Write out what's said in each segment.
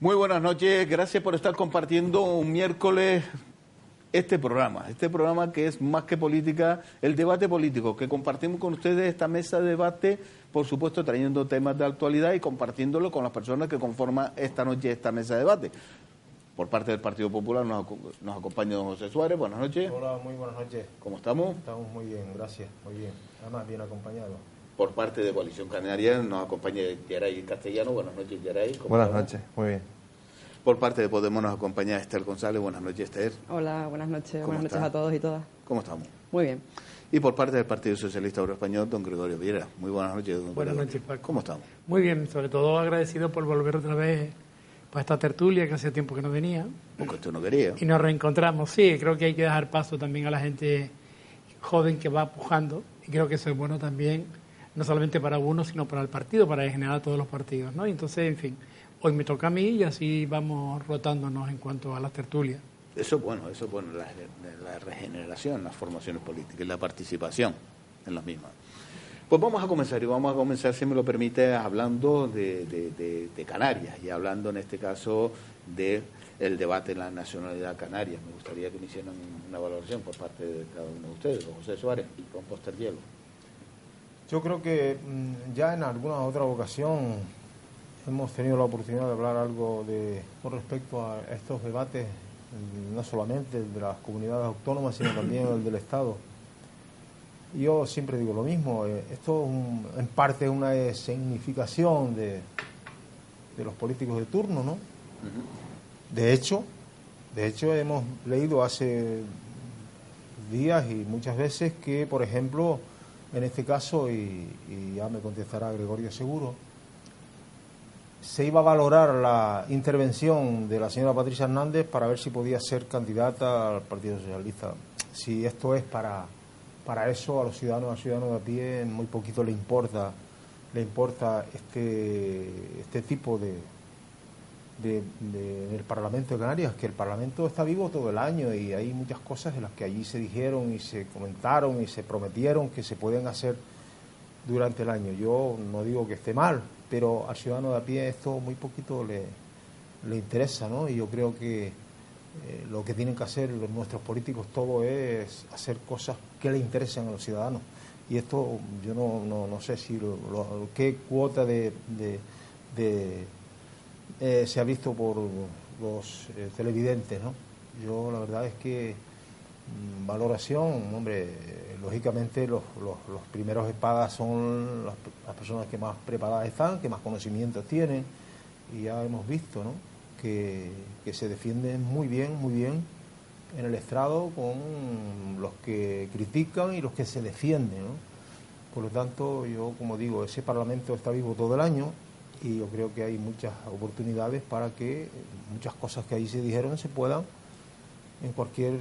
Muy buenas noches, gracias por estar compartiendo un miércoles este programa que es más que política, el debate político, que compartimos con ustedes esta mesa de debate, por supuesto trayendo temas de actualidad y compartiéndolo con las personas que conforman esta noche esta mesa de debate. Por parte del Partido Popular nos acompaña don José Suárez, buenas noches. Hola, muy buenas noches. ¿Cómo estamos? Estamos muy bien, gracias, muy bien, además bien acompañados. Por parte de Coalición Canaria nos acompaña Geray Castellano, buenas noches Geray. Buenas noches, muy bien. Por parte de Podemos nos acompaña Esther González. Buenas noches, Esther. Hola, buenas noches. Buenas noches está? A todos y todas. ¿Cómo estamos? Muy bien. Y por parte del Partido Socialista Obrero Español, don Gregorio Viera. Muy buenas noches, don Buenas Gregorio. noches, Paco. ¿Cómo estamos? Muy bien, sobre todo agradecido por volver otra vez para esta tertulia, que hacía tiempo que no venía. Porque usted no quería. Y nos reencontramos. Sí, creo que hay que dejar paso también a la gente joven que va pujando. Y creo que eso es bueno también, no solamente para uno, sino para el partido, para en general a todos los partidos, ¿no? Y entonces, en fin, hoy me toca a mí y así vamos rotándonos en cuanto a las tertulias. Eso es bueno, la regeneración, las formaciones políticas y la participación en las mismas. Pues vamos a comenzar, si me lo permite, hablando de Canarias y hablando en este caso del debate en la nacionalidad canaria. Me gustaría que me hicieran una valoración por parte de cada uno de ustedes, don José Suárez y con Póster Hielo. Yo creo que ya en alguna otra ocasión hemos tenido la oportunidad de hablar algo con respecto a estos debates, no solamente el de las comunidades autónomas, sino también el del Estado. Yo siempre digo lo mismo, esto en parte es una escenificación de los políticos de turno, ¿no? Uh-huh. De hecho, hemos leído hace días y muchas veces que, por ejemplo, en este caso, y ya me contestará Gregorio seguro, se iba a valorar la intervención de la señora Patricia Hernández para ver si podía ser candidata al Partido Socialista. Si esto es para eso, a los ciudadanos de a pie, muy poquito le importa este tipo del Parlamento de Canarias, que el Parlamento está vivo todo el año y hay muchas cosas de las que allí se dijeron y se comentaron y se prometieron que se pueden hacer durante el año. Yo no digo que esté mal, pero al ciudadano de a pie esto muy poquito le interesa, ¿no? Y yo creo que lo que tienen que hacer nuestros políticos todo es hacer cosas que le interesen a los ciudadanos. Y esto yo no sé si qué cuota se ha visto por los televidentes, ¿no? Yo la verdad es que valoración, hombre, lógicamente los primeros espadas son las personas que más preparadas están, que más conocimientos tienen, y ya hemos visto, ¿no?, que se defienden muy bien en el estrado con los que critican y los que se defienden, ¿no? Por lo tanto, yo, como digo, ese Parlamento está vivo todo el año y yo creo que hay muchas oportunidades para que muchas cosas que ahí se dijeron se puedan en cualquier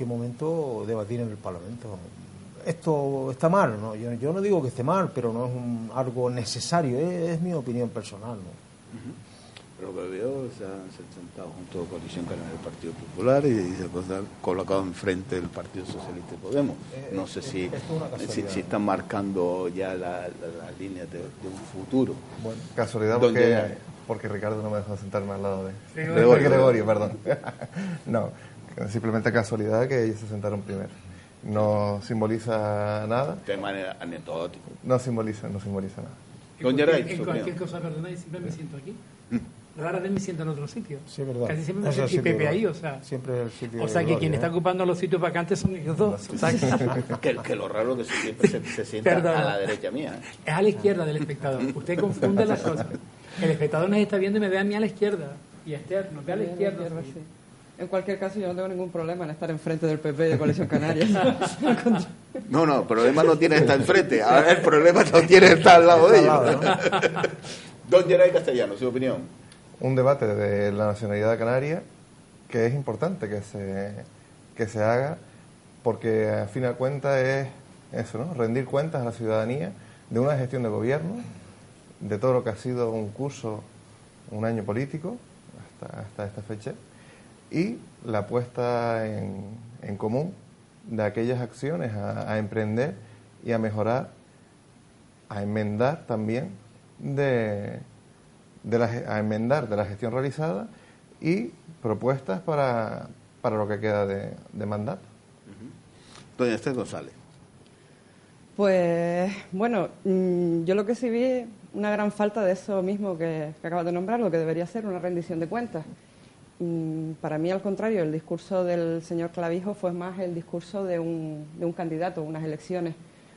momento debatir en el Parlamento. Esto está mal, ¿no? Yo no digo que esté mal, pero no es algo necesario, es mi opinión personal, ¿no? Uh-huh. Pero lo que veo, se han sentado junto a Coalición Canaria del Partido Popular y se han colocado enfrente del Partido Socialista y Podemos. No sé si están marcando ya las líneas de un futuro. Bueno, casualidad porque Ricardo no me dejó sentarme al lado de Gregorio, perdón. No, simplemente casualidad que ellos se sentaron primero. No simboliza nada. De manera anecdótica. No simboliza nada. En cualquier cosa, perdona, y siempre me siento aquí. Rara vez me siento en otro sitio. Sí, es verdad. Casi siempre me siento y Pepe ahí, o sea. Siempre el sitio. O sea, que quien está ocupando los sitios vacantes son ellos dos. O sea, que lo raro es que siempre se sienta a la derecha mía. Es a la izquierda del espectador. Usted confunde las cosas. El espectador nos está viendo y me ve a mí a la izquierda. Y Esther nos ve a la izquierda. Sí. En cualquier caso, yo no tengo ningún problema en estar enfrente del PP de Coalición Canaria. No, el problema no tiene que estar enfrente. Ahora el problema no tiene que estar al lado de ellos. Don Geray Castellano, su opinión. Un debate de la nacionalidad canaria que es importante que se haga, porque al fin de cuentas es eso, ¿no?, rendir cuentas a la ciudadanía de una gestión de gobierno, de todo lo que ha sido un año político hasta esta fecha, y la puesta en común de aquellas acciones a emprender y a mejorar, a enmendar también de a enmendar de la gestión realizada y propuestas para lo que queda de mandato. Doña Esther González. Pues bueno, yo lo que sí vi es una gran falta de eso mismo que acabas de nombrar, lo que debería ser una rendición de cuentas. Para mí, al contrario, el discurso del señor Clavijo fue más el discurso de un candidato, unas elecciones.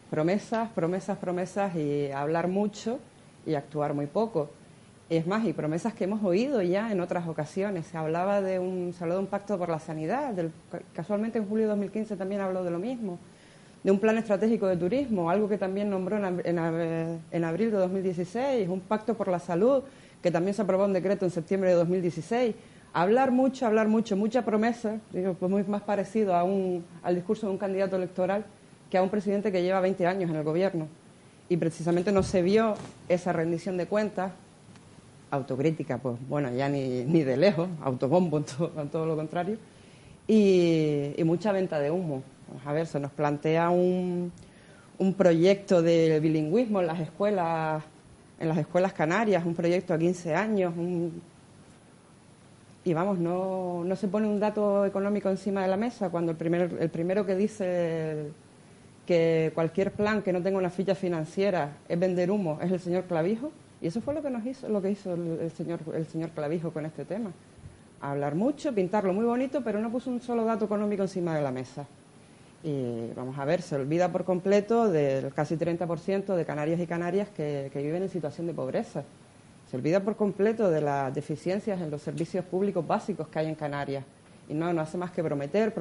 Promesas, promesas, promesas y hablar mucho y actuar muy poco. Es más, y promesas que hemos oído ya en otras ocasiones. Se habló de un pacto por la sanidad, casualmente en julio de 2015 también habló de lo mismo, de un plan estratégico de turismo, algo que también nombró en abril de 2016, un pacto por la salud, que también se aprobó en decreto en septiembre de 2016. Hablar mucho, mucha promesa, digo, pues muy más parecido al discurso de un candidato electoral que a un presidente que lleva 20 años en el gobierno. Y precisamente no se vio esa rendición de cuentas, autocrítica, pues bueno, ya ni de lejos, autobombo, todo lo contrario, y mucha venta de humo. Vamos a ver, se nos plantea un proyecto de bilingüismo en las escuelas canarias, un proyecto a 15 años, y vamos, no se pone un dato económico encima de la mesa cuando el primero que dice que cualquier plan que no tenga una ficha financiera es vender humo es el señor Clavijo. Y eso fue lo que hizo el señor Clavijo con este tema. Hablar mucho, pintarlo muy bonito, pero no puso un solo dato económico encima de la mesa. Y vamos a ver, se olvida por completo del casi 30% de canarios y canarias que viven en situación de pobreza. Se olvida por completo de las deficiencias en los servicios públicos básicos que hay en Canarias. Y no hace más que prometer,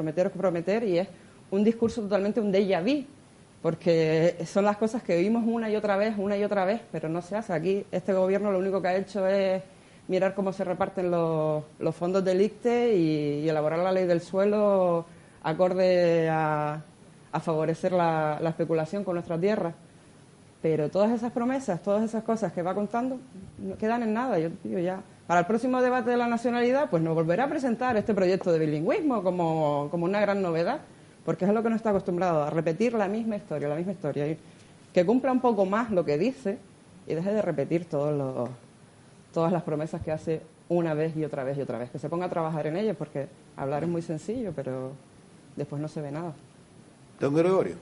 y es un discurso totalmente un déjà vu, porque son las cosas que vimos una y otra vez, pero no se hace. Aquí este gobierno lo único que ha hecho es mirar cómo se reparten los fondos del ICTE y elaborar la ley del suelo acorde a favorecer la especulación con nuestra tierra. Pero todas esas promesas, todas esas cosas que va contando, no quedan en nada. Yo digo ya, para el próximo debate de la nacionalidad, pues nos volverá a presentar este proyecto de bilingüismo como una gran novedad, porque es a lo que no está acostumbrado, a repetir la misma historia, y que cumpla un poco más lo que dice y deje de repetir todas las promesas que hace una vez y otra vez, que se ponga a trabajar en ellas, porque hablar es muy sencillo, pero después no se ve nada. Don Gregorio.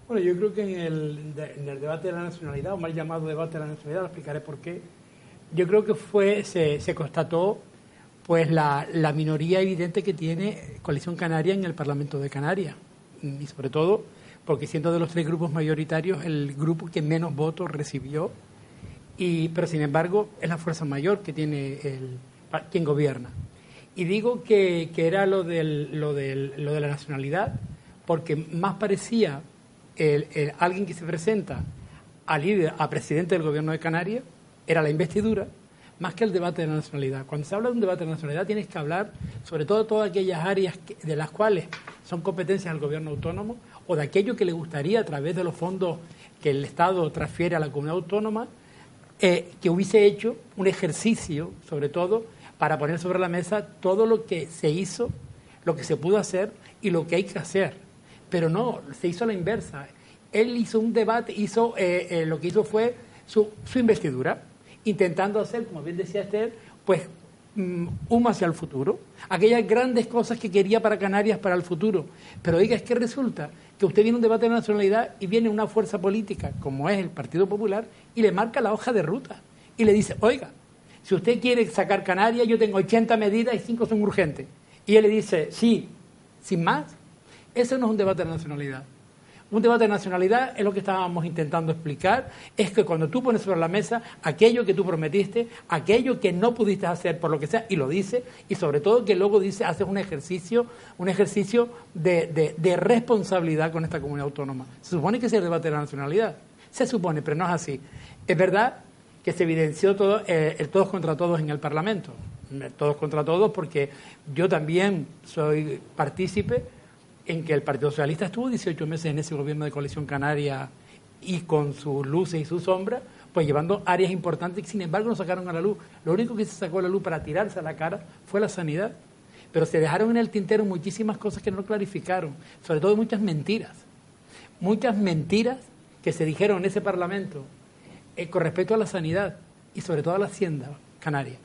Bueno, yo creo que en el debate de la nacionalidad, o mal llamado debate de la nacionalidad, lo explicaré por qué, yo creo que se constató pues la minoría evidente que tiene Coalición Canaria en el Parlamento de Canarias, y sobre todo porque siendo de los tres grupos mayoritarios el grupo que menos votos recibió, pero sin embargo es la fuerza mayor que tiene quien gobierna. Y digo que era lo de la nacionalidad porque más parecía alguien que se presenta a presidente del gobierno de Canarias, era la investidura, más que el debate de la nacionalidad. Cuando se habla de un debate de la nacionalidad tienes que hablar sobre todas aquellas áreas de las cuales son competencias del gobierno autónomo o de aquello que le gustaría a través de los fondos que el Estado transfiere a la comunidad autónoma, que hubiese hecho un ejercicio, sobre todo, para poner sobre la mesa todo lo que se hizo, lo que se pudo hacer y lo que hay que hacer. Pero no, se hizo a la inversa. Él hizo un debate, lo que hizo fue su investidura, intentando hacer, como bien decía Esther, pues humo hacia el futuro, aquellas grandes cosas que quería para Canarias para el futuro. Pero oiga, es que resulta que usted viene a un debate de nacionalidad y viene una fuerza política como es el Partido Popular y le marca la hoja de ruta y le dice, oiga, si usted quiere sacar Canarias, yo tengo 80 medidas y 5 son urgentes. Y él le dice, sí, sin más. Ese no es un debate de nacionalidad. Un debate de nacionalidad es lo que estábamos intentando explicar, es que cuando tú pones sobre la mesa aquello que tú prometiste, aquello que no pudiste hacer por lo que sea, y lo dice, y sobre todo que luego dice, haces un ejercicio de responsabilidad con esta comunidad autónoma. Se supone que es el debate de la nacionalidad. Se supone, pero no es así. Es verdad que se evidenció el todos contra todos en el Parlamento. Todos contra todos porque yo también soy partícipe en que el Partido Socialista estuvo 18 meses en ese gobierno de Coalición Canaria y con sus luces y sus sombras, pues llevando áreas importantes que sin embargo no sacaron a la luz. Lo único que se sacó a la luz para tirarse a la cara fue la sanidad. Pero se dejaron en el tintero muchísimas cosas que no clarificaron, sobre todo muchas mentiras que se dijeron en ese Parlamento con respecto a la sanidad y sobre todo a la hacienda. Canarias.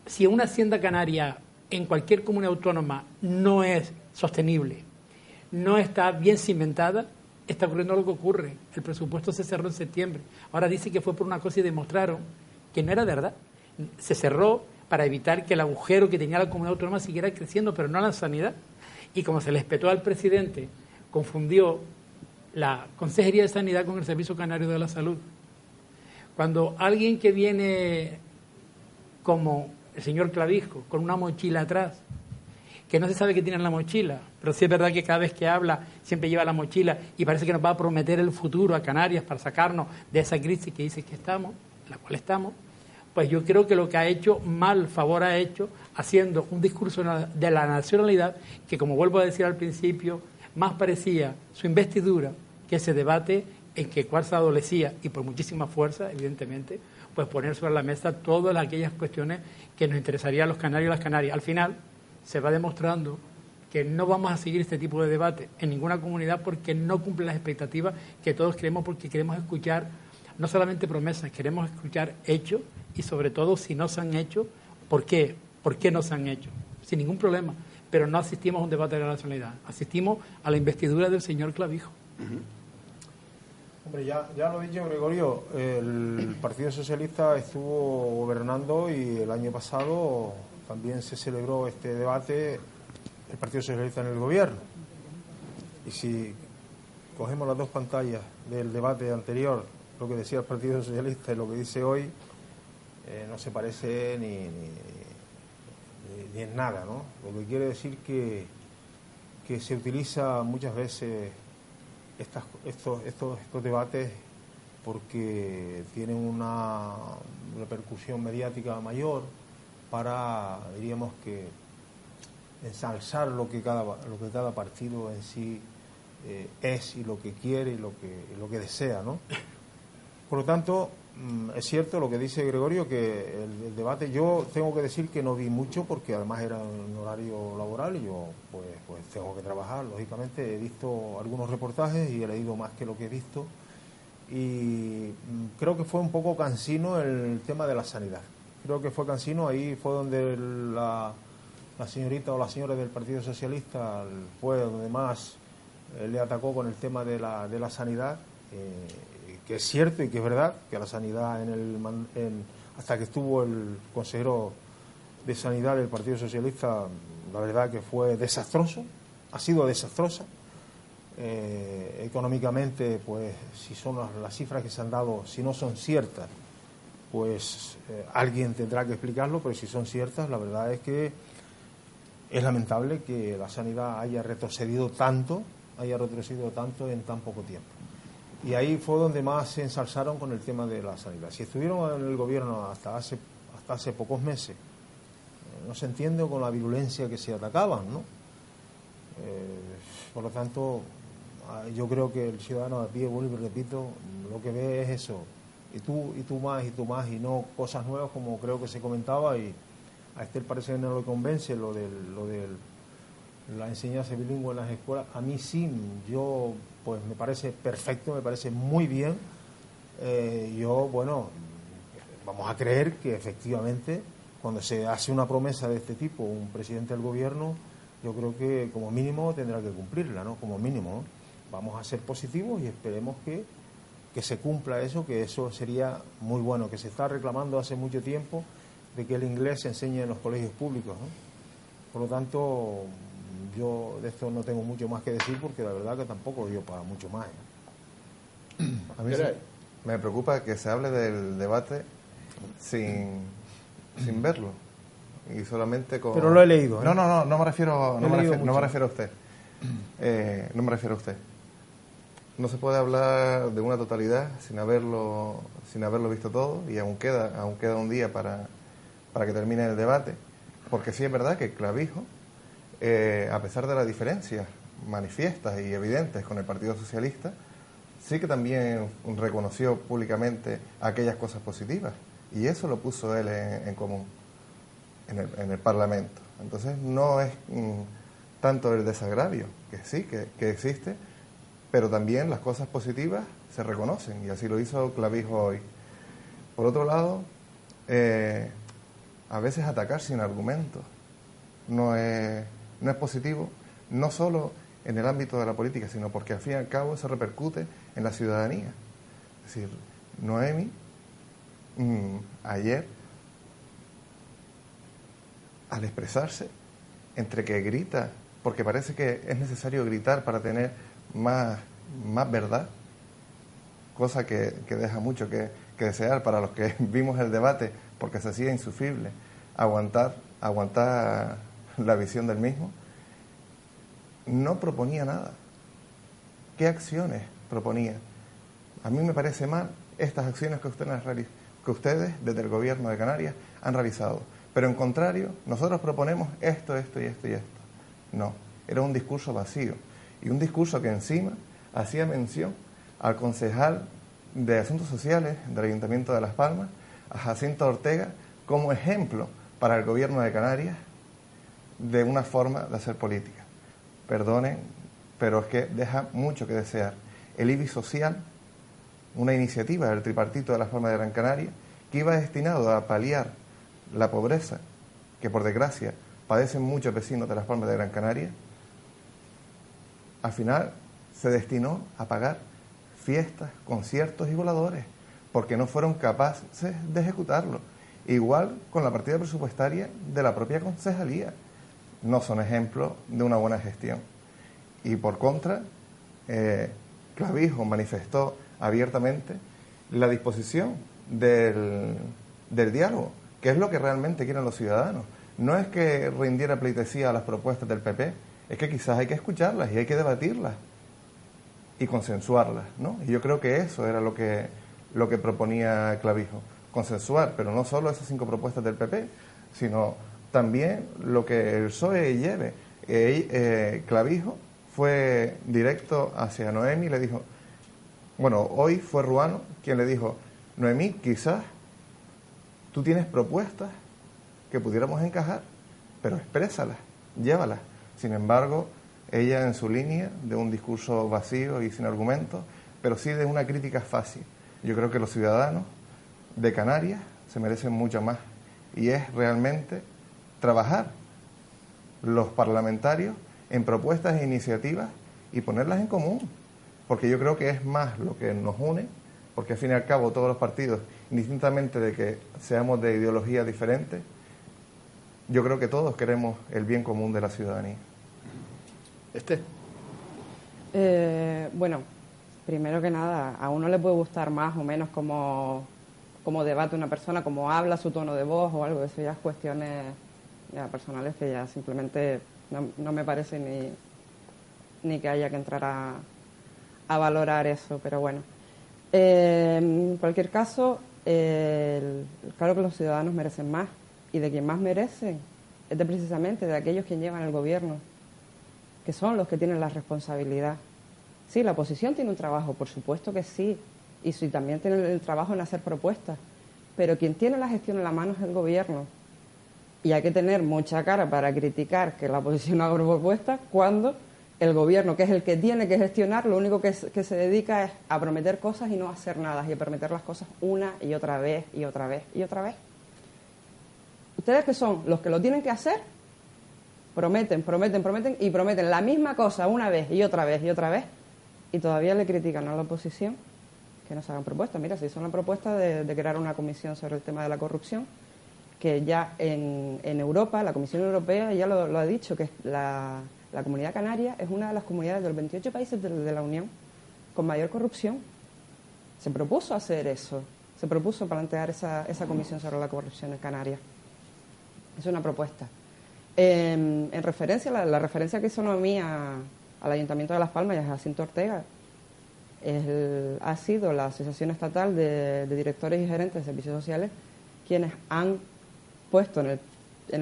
Si una hacienda canaria en cualquier comunidad autónoma no es sostenible, no está bien cimentada, está ocurriendo lo que ocurre. El presupuesto se cerró en septiembre. Ahora dice que fue por una cosa y demostraron que no era verdad. Se cerró para evitar que el agujero que tenía la comunidad autónoma siguiera creciendo, pero no la sanidad. Y como se le espetó al presidente, confundió la Consejería de Sanidad con el Servicio Canario de la Salud. Cuando alguien que viene como el señor Clavijo, con una mochila atrás, que no se sabe qué tiene en la mochila, pero sí es verdad que cada vez que habla siempre lleva la mochila y parece que nos va a prometer el futuro a Canarias para sacarnos de esa crisis que dice que estamos, en la cual estamos, pues yo creo que lo que ha hecho, mal favor ha hecho, haciendo un discurso de la nacionalidad que, como vuelvo a decir al principio, más parecía su investidura que ese debate en que cual se adolecía, y por muchísima fuerza, evidentemente, pues poner sobre la mesa todas aquellas cuestiones que nos interesarían a los canarios y las canarias. Al final se va demostrando que no vamos a seguir este tipo de debate en ninguna comunidad porque no cumple las expectativas que todos queremos, porque queremos escuchar no solamente promesas, queremos escuchar hechos y sobre todo si no se han hecho, ¿por qué? ¿Por qué no se han hecho? Sin ningún problema, pero no asistimos a un debate de la nacionalidad, asistimos a la investidura del señor Clavijo. Hombre, ya lo ha dicho Gregorio, el Partido Socialista estuvo gobernando y el año pasado también se celebró este debate, el Partido Socialista en el gobierno. Y si cogemos las dos pantallas del debate anterior, lo que decía el Partido Socialista y lo que dice hoy, no se parece ni en nada, ¿no? Lo que quiere decir que se utiliza muchas veces estos debates porque tienen una repercusión mediática mayor para, diríamos que, ensalzar lo que cada partido en sí es y lo que quiere y lo que desea, ¿no? Por lo tanto, es cierto lo que dice Gregorio, que el debate, yo tengo que decir que no vi mucho porque además era un horario laboral y yo pues tengo que trabajar, lógicamente. He visto algunos reportajes y he leído más que lo que he visto y creo que fue un poco cansino el tema de la sanidad. Creo que fue cansino, ahí fue donde la señorita o la señora del Partido Socialista fue donde más le atacó con el tema de la sanidad. Que es cierto y que es verdad que la sanidad hasta que estuvo el consejero de Sanidad del Partido Socialista, la verdad que fue desastroso, ha sido desastrosa. Económicamente, pues si son las cifras que se han dado, si no son ciertas, pues alguien tendrá que explicarlo, pero si son ciertas, la verdad es que es lamentable que la sanidad haya retrocedido tanto en tan poco tiempo. Y ahí fue donde más se ensalzaron con el tema de la sanidad. Si estuvieron en el gobierno hasta hace pocos meses, no se entiende con la virulencia que se atacaban, ¿no? Por lo tanto, yo creo que el ciudadano de a pie, vuelvo y repito, lo que ve es eso, y tú más, y no cosas nuevas como creo que se comentaba, y a Estel parece que no lo convence lo de la enseñanza bilingüe en las escuelas. A mí sí, yo pues me parece perfecto, me parece muy bien. Vamos a creer que efectivamente cuando se hace una promesa de este tipo, un presidente del gobierno, yo creo que como mínimo tendrá que cumplirla, ¿no? Como mínimo, ¿no? Vamos a ser positivos y esperemos que se cumpla eso, que eso sería muy bueno, que se está reclamando hace mucho tiempo de que el inglés se enseñe en los colegios públicos, ¿no? Por lo tanto, yo de esto no tengo mucho más que decir porque la verdad que tampoco dio para mucho más, ¿no? A mí me preocupa que se hable del debate sin verlo y solamente con... Pero lo he leído, ¿eh? No me refiero a usted. No me refiero a usted. No se puede hablar de una totalidad sin haberlo visto todo, y aún queda un día para que termine el debate, porque sí es verdad que Clavijo, a pesar de las diferencias manifiestas y evidentes con el Partido Socialista, sí que también reconoció públicamente aquellas cosas positivas, y eso lo puso él en común en el Parlamento. Entonces no es tanto el desagravio, que sí, que existe, pero también las cosas positivas se reconocen, y así lo hizo Clavijo hoy. Por otro lado, a veces atacar sin argumentos no es positivo, no solo en el ámbito de la política, sino porque al fin y al cabo eso repercute en la ciudadanía. Es decir, Noemi ayer, al expresarse, entre que grita, porque parece que es necesario gritar para tener más verdad, cosa que deja mucho que desear para los que vimos el debate, porque se hacía insufrible aguantar la visión del mismo, no proponía nada. ¿Qué acciones proponía? A mí me parece mal estas acciones que ustedes desde el gobierno de Canarias han realizado. Pero en contrario, nosotros proponemos esto, esto y esto y esto. No, era un discurso vacío. Y un discurso que encima hacía mención al concejal de Asuntos Sociales del Ayuntamiento de Las Palmas, a Jacinto Ortega, como ejemplo para el gobierno de Canarias de una forma de hacer política. Perdonen, pero es que deja mucho que desear. El IBI social, una iniciativa del tripartito de Las Palmas de Gran Canaria, que iba destinado a paliar la pobreza que por desgracia padecen muchos vecinos de Las Palmas de Gran Canaria, al final se destinó a pagar fiestas, conciertos y voladores, porque no fueron capaces de ejecutarlo. Igual con la partida presupuestaria de la propia concejalía. No son ejemplos de una buena gestión. Y por contra, Clavijo manifestó abiertamente la disposición del diálogo, que es lo que realmente quieren los ciudadanos. No es que rindiera pleitesía a las propuestas del PP, es que quizás hay que escucharlas y hay que debatirlas y consensuarlas, ¿no? Y yo creo que eso era lo que proponía Clavijo, consensuar, pero no solo esas 5 propuestas del PP, sino también lo que el PSOE lleve. Clavijo fue directo hacia Noemi y le dijo, bueno, hoy fue Ruano quien le dijo, Noemi, quizás tú tienes propuestas que pudiéramos encajar, pero exprésalas, llévalas. Sin embargo, ella en su línea de un discurso vacío y sin argumentos, pero sí de una crítica fácil. Yo creo que los ciudadanos de Canarias se merecen mucho más y es realmente trabajar los parlamentarios en propuestas e iniciativas y ponerlas en común, porque yo creo que es más lo que nos une, porque al fin y al cabo todos los partidos, indistintamente de que seamos de ideología diferente, yo creo que todos queremos el bien común de la ciudadanía. Bueno, primero que nada, a uno le puede gustar más o menos como debate una persona, como habla, su tono de voz o algo, eso ya es cuestiones ya personales que ya simplemente no me parece ni que haya que entrar a valorar eso, pero bueno. En cualquier caso, claro que los ciudadanos merecen más, y de quien más merecen es precisamente de aquellos que llevan el gobierno, que son los que tienen la responsabilidad. Sí, la oposición tiene un trabajo, por supuesto que sí, y sí, también tiene el trabajo en hacer propuestas, pero quien tiene la gestión en la mano es el gobierno, y hay que tener mucha cara para criticar que la oposición haga propuestas cuando el gobierno, que es el que tiene que gestionar, lo único que se dedica es a prometer cosas y no a hacer nada, y a prometer las cosas una y otra vez y otra vez y otra vez. Ustedes, que son los que lo tienen que hacer, prometen y prometen la misma cosa una vez y otra vez y otra vez, y todavía le critican a la oposición que no se hagan propuestas. Mira, se hizo una propuesta de crear una comisión sobre el tema de la corrupción, que ya en Europa, la Comisión Europea ya lo ha dicho, que la Comunidad Canaria es una de las comunidades de los 28 países de la Unión con mayor corrupción. Se propuso hacer eso, se propuso plantear esa comisión sobre la corrupción en Canarias. Es una propuesta. En referencia, la referencia que hizo Noemí al Ayuntamiento de Las Palmas y a Jacinto Ortega ha sido la Asociación Estatal de Directores y Gerentes de Servicios Sociales quienes han puesto en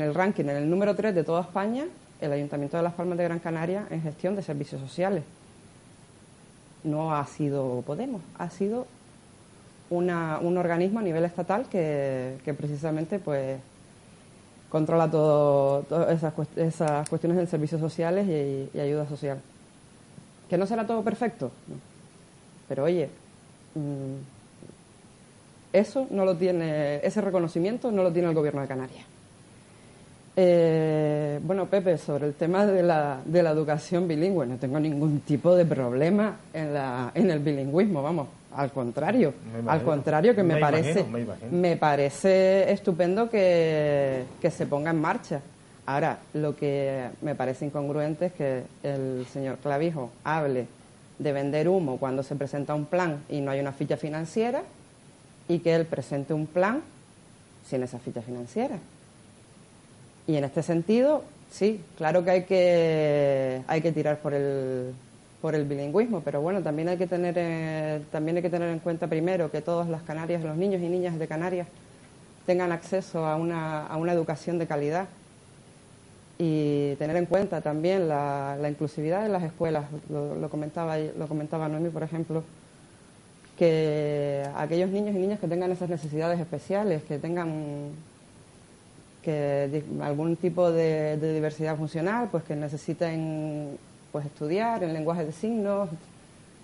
el ranking, en el número 3 de toda España, el Ayuntamiento de Las Palmas de Gran Canaria en gestión de servicios sociales. No ha sido Podemos, ha sido un organismo a nivel estatal que precisamente pues controla todas esas cuestiones de servicios sociales y ayuda social. ¿Que no será todo perfecto? No. Pero oye, eso no lo tiene, ese reconocimiento no lo tiene el Gobierno de Canarias. Bueno, Pepe, sobre el tema de la educación bilingüe, no tengo ningún tipo de problema en el bilingüismo, vamos, al contrario, que me parece estupendo que se ponga en marcha. Ahora, lo que me parece incongruente es que el señor Clavijo hable de vender humo cuando se presenta un plan y no hay una ficha financiera, y que él presente un plan sin esa ficha financiera. Y en este sentido, sí, claro que hay que tirar por el bilingüismo, pero bueno, también hay que tener en cuenta primero que todas las Canarias, los niños y niñas de Canarias, tengan acceso a una educación de calidad, y tener en cuenta también la inclusividad en las escuelas. Lo comentaba Noemí, por ejemplo, que aquellos niños y niñas que tengan esas necesidades especiales, que tengan algún tipo de diversidad funcional, pues que necesiten pues estudiar en lenguaje de signos,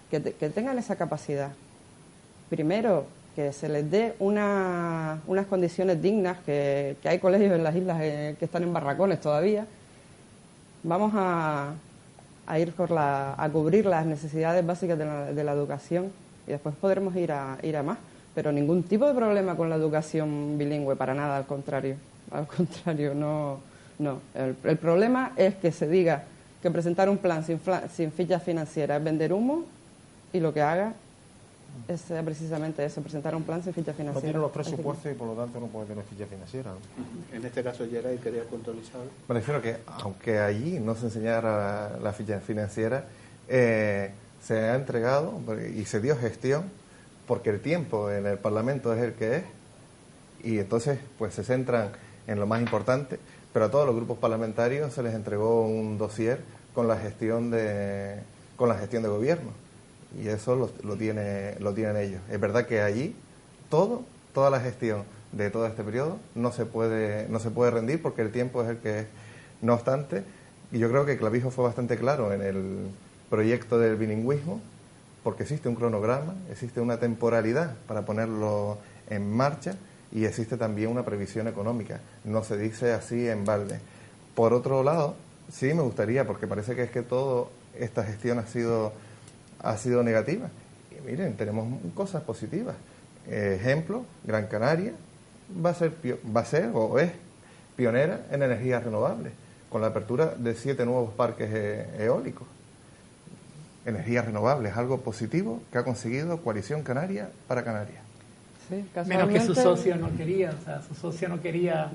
que tengan esa capacidad. Primero, que se les dé unas condiciones dignas, que hay colegios en las islas que están en barracones todavía. Vamos a ir a cubrir las necesidades básicas de la educación, y después podremos ir a más. Pero ningún tipo de problema con la educación bilingüe, para nada, al contrario. Al contrario, no. El problema es que se diga que presentar un plan sin ficha financiera es vender humo, y lo que haga es precisamente eso, presentar un plan sin ficha financiera. No tiene los presupuestos y por lo tanto no puede tener ficha financiera, ¿no? En este caso, Geray quería puntualizar. Me refiero que, aunque allí no se enseñara la ficha financiera, se ha entregado y se dio gestión, porque el tiempo en el Parlamento es el que es, y entonces pues se centran en lo más importante, pero a todos los grupos parlamentarios se les entregó un dossier con la gestión de gobierno, y eso lo tienen ellos. Es verdad que allí toda la gestión de todo este periodo no se puede rendir, porque el tiempo es el que es. No obstante, y yo creo que Clavijo fue bastante claro en el proyecto del bilingüismo, porque existe un cronograma, existe una temporalidad para ponerlo en marcha, y existe también una previsión económica. No se dice así en balde. Por otro lado, sí me gustaría, porque parece que es que toda esta gestión ha sido negativa. Y miren, tenemos cosas positivas. Ejemplo, Gran Canaria va a ser o es pionera en energías renovables, con la apertura de 7 nuevos parques eólicos. Energías renovables, algo positivo que ha conseguido Coalición Canaria para Canarias. Sí, menos que su socio no quería, o sea, su socio no quería,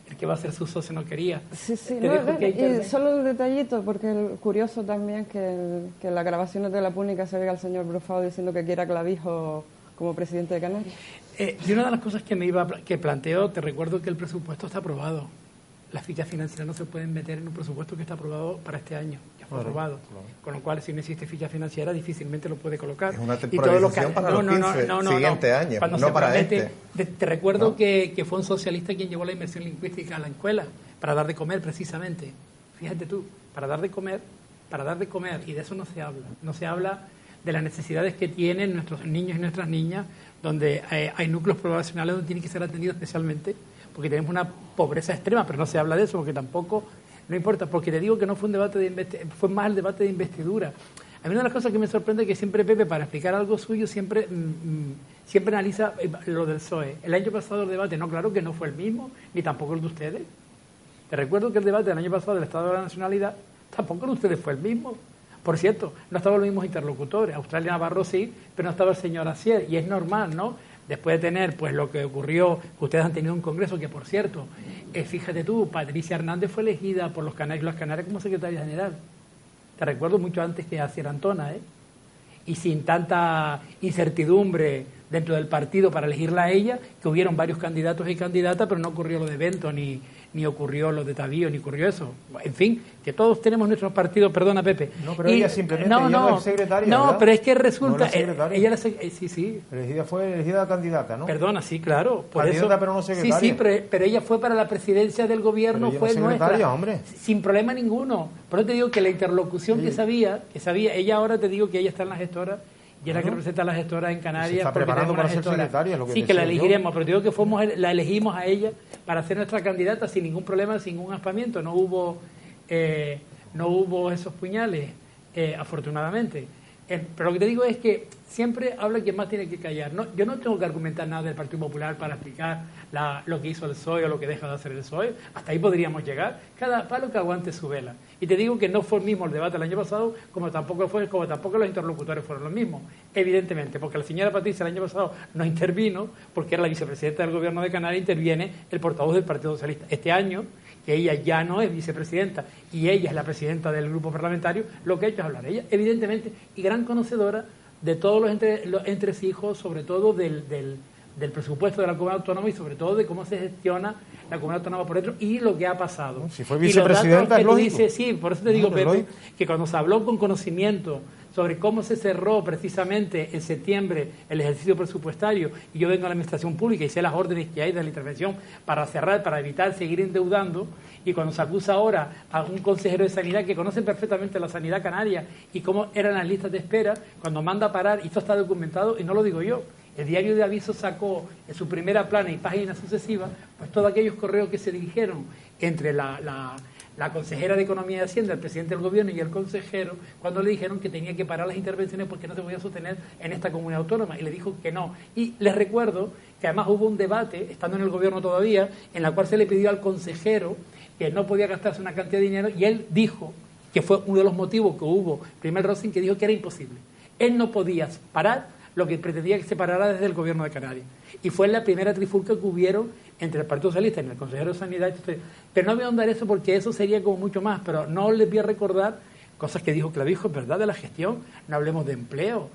el que va a ser su socio no quería. Sí, y solo un detallito, porque es curioso también que en las grabaciones de la pública se vea al señor Brufao diciendo que quiere a Clavijo como presidente de Canarias. Y una de las cosas que planteo, te recuerdo que el presupuesto está aprobado. Las fichas financieras no se pueden meter en un presupuesto que está aprobado para este año. Ya fue aprobado. Claro. Con lo cual, si no existe ficha financiera, difícilmente lo puede colocar. Es una temporalización para los 15 siguientes años, no para este. Te recuerdo que fue un socialista quien llevó la inversión lingüística a la escuela para dar de comer, precisamente. Fíjate tú, para dar de comer, y de eso no se habla. No se habla de las necesidades que tienen nuestros niños y nuestras niñas, donde hay núcleos poblacionales donde tienen que ser atendidos especialmente, porque tenemos una pobreza extrema, pero no se habla de eso, porque tampoco, no importa, porque te digo que no fue un debate fue más el debate de investidura. A mí una de las cosas que me sorprende es que siempre Pepe, para explicar algo suyo, siempre analiza lo del PSOE. El año pasado el debate, no, claro que no fue el mismo, ni tampoco el de ustedes. Te recuerdo que el debate del año pasado del Estado de la Nacionalidad, tampoco el de ustedes fue el mismo. Por cierto, no estaban los mismos interlocutores. Australia Navarro sí, pero no estaba el señor Asier, y es normal, ¿no? Después de tener pues lo que ocurrió, ustedes han tenido un congreso que, por cierto, fíjate tú, Patricia Hernández fue elegida por los canarios y las canarias como secretaria general. Te recuerdo mucho antes que Asier Antona, y sin tanta incertidumbre dentro del partido para elegirla a ella, que hubieron varios candidatos y candidatas, pero no ocurrió lo de Bento, ni ocurrió lo de Tavío, ni ocurrió eso. En fin, que todos tenemos nuestros partidos, perdona Pepe. No, pero ella simplemente no es secretaria, no, ¿verdad? pero es que resulta... No ella sí. Fue elegida candidata, ¿no? Perdona, sí, claro. Por candidata, eso, pero no secretaria. Sí, pero ella fue para la presidencia del gobierno, pero fue no nuestra. Hombre. Sin problema ninguno. Pero te digo que la interlocución que sabía, ella ahora te digo que ella está en la gestora, y es la que representa a las gestoras en Canarias. Se está porque preparando tenemos para una ser gestora. secretaria, es lo que sí, que la decía yo. elegiremos, pero digo que la elegimos a ella para ser nuestra candidata sin ningún problema, sin ningún aspamiento. No hubo esos puñales, afortunadamente. Pero lo que te digo es que siempre habla quien más tiene que callar. No, yo no tengo que argumentar nada del Partido Popular para explicar lo que hizo el PSOE o lo que deja de hacer el PSOE. Hasta ahí podríamos llegar. Cada palo que aguante su vela. Y te digo que no fue el mismo el debate el año pasado, como tampoco los interlocutores fueron los mismos. Evidentemente, porque la señora Patricia el año pasado no intervino, porque era la vicepresidenta del Gobierno de Canarias, interviene el portavoz del Partido Socialista. Este año, que ella ya no es vicepresidenta y ella es la presidenta del grupo parlamentario, lo que ha hecho es hablar. Ella, evidentemente, y gran conocedora de todos los entresijos, sobre todo del presupuesto de la comunidad autónoma y sobre todo de cómo se gestiona la comunidad autónoma por dentro y lo que ha pasado. Si fue vicepresidenta, es lógico. Sí, por eso te digo, Pepe, que cuando se habló con conocimiento sobre cómo se cerró precisamente en septiembre el ejercicio presupuestario, y yo vengo a la administración pública y sé las órdenes que hay de la intervención para cerrar, para evitar seguir endeudando, y cuando se acusa ahora a un consejero de sanidad que conoce perfectamente la sanidad canaria y cómo eran las listas de espera, cuando manda a parar, y esto está documentado y no lo digo yo, el diario de Aviso sacó en su primera plana y páginas sucesivas pues todos aquellos correos que se dirigieron entre la consejera de Economía y Hacienda, el presidente del gobierno y el consejero, cuando le dijeron que tenía que parar las intervenciones porque no se podía sostener en esta comunidad autónoma, y le dijo que no. Y les recuerdo que además hubo un debate, estando en el gobierno todavía, en la cual se le pidió al consejero que no podía gastarse una cantidad de dinero, y él dijo, que fue uno de los motivos que hubo, primer Rosin, que dijo que era imposible. Él no podía parar lo que pretendía que se parara desde el gobierno de Canarias. Y fue la primera trifulca que hubieron entre el Partido Socialista y el consejero de Sanidad. Pero no voy a ahondar eso porque eso sería como mucho más, pero no les voy a recordar cosas que dijo Clavijo, es verdad, de la gestión. No hablemos de empleo,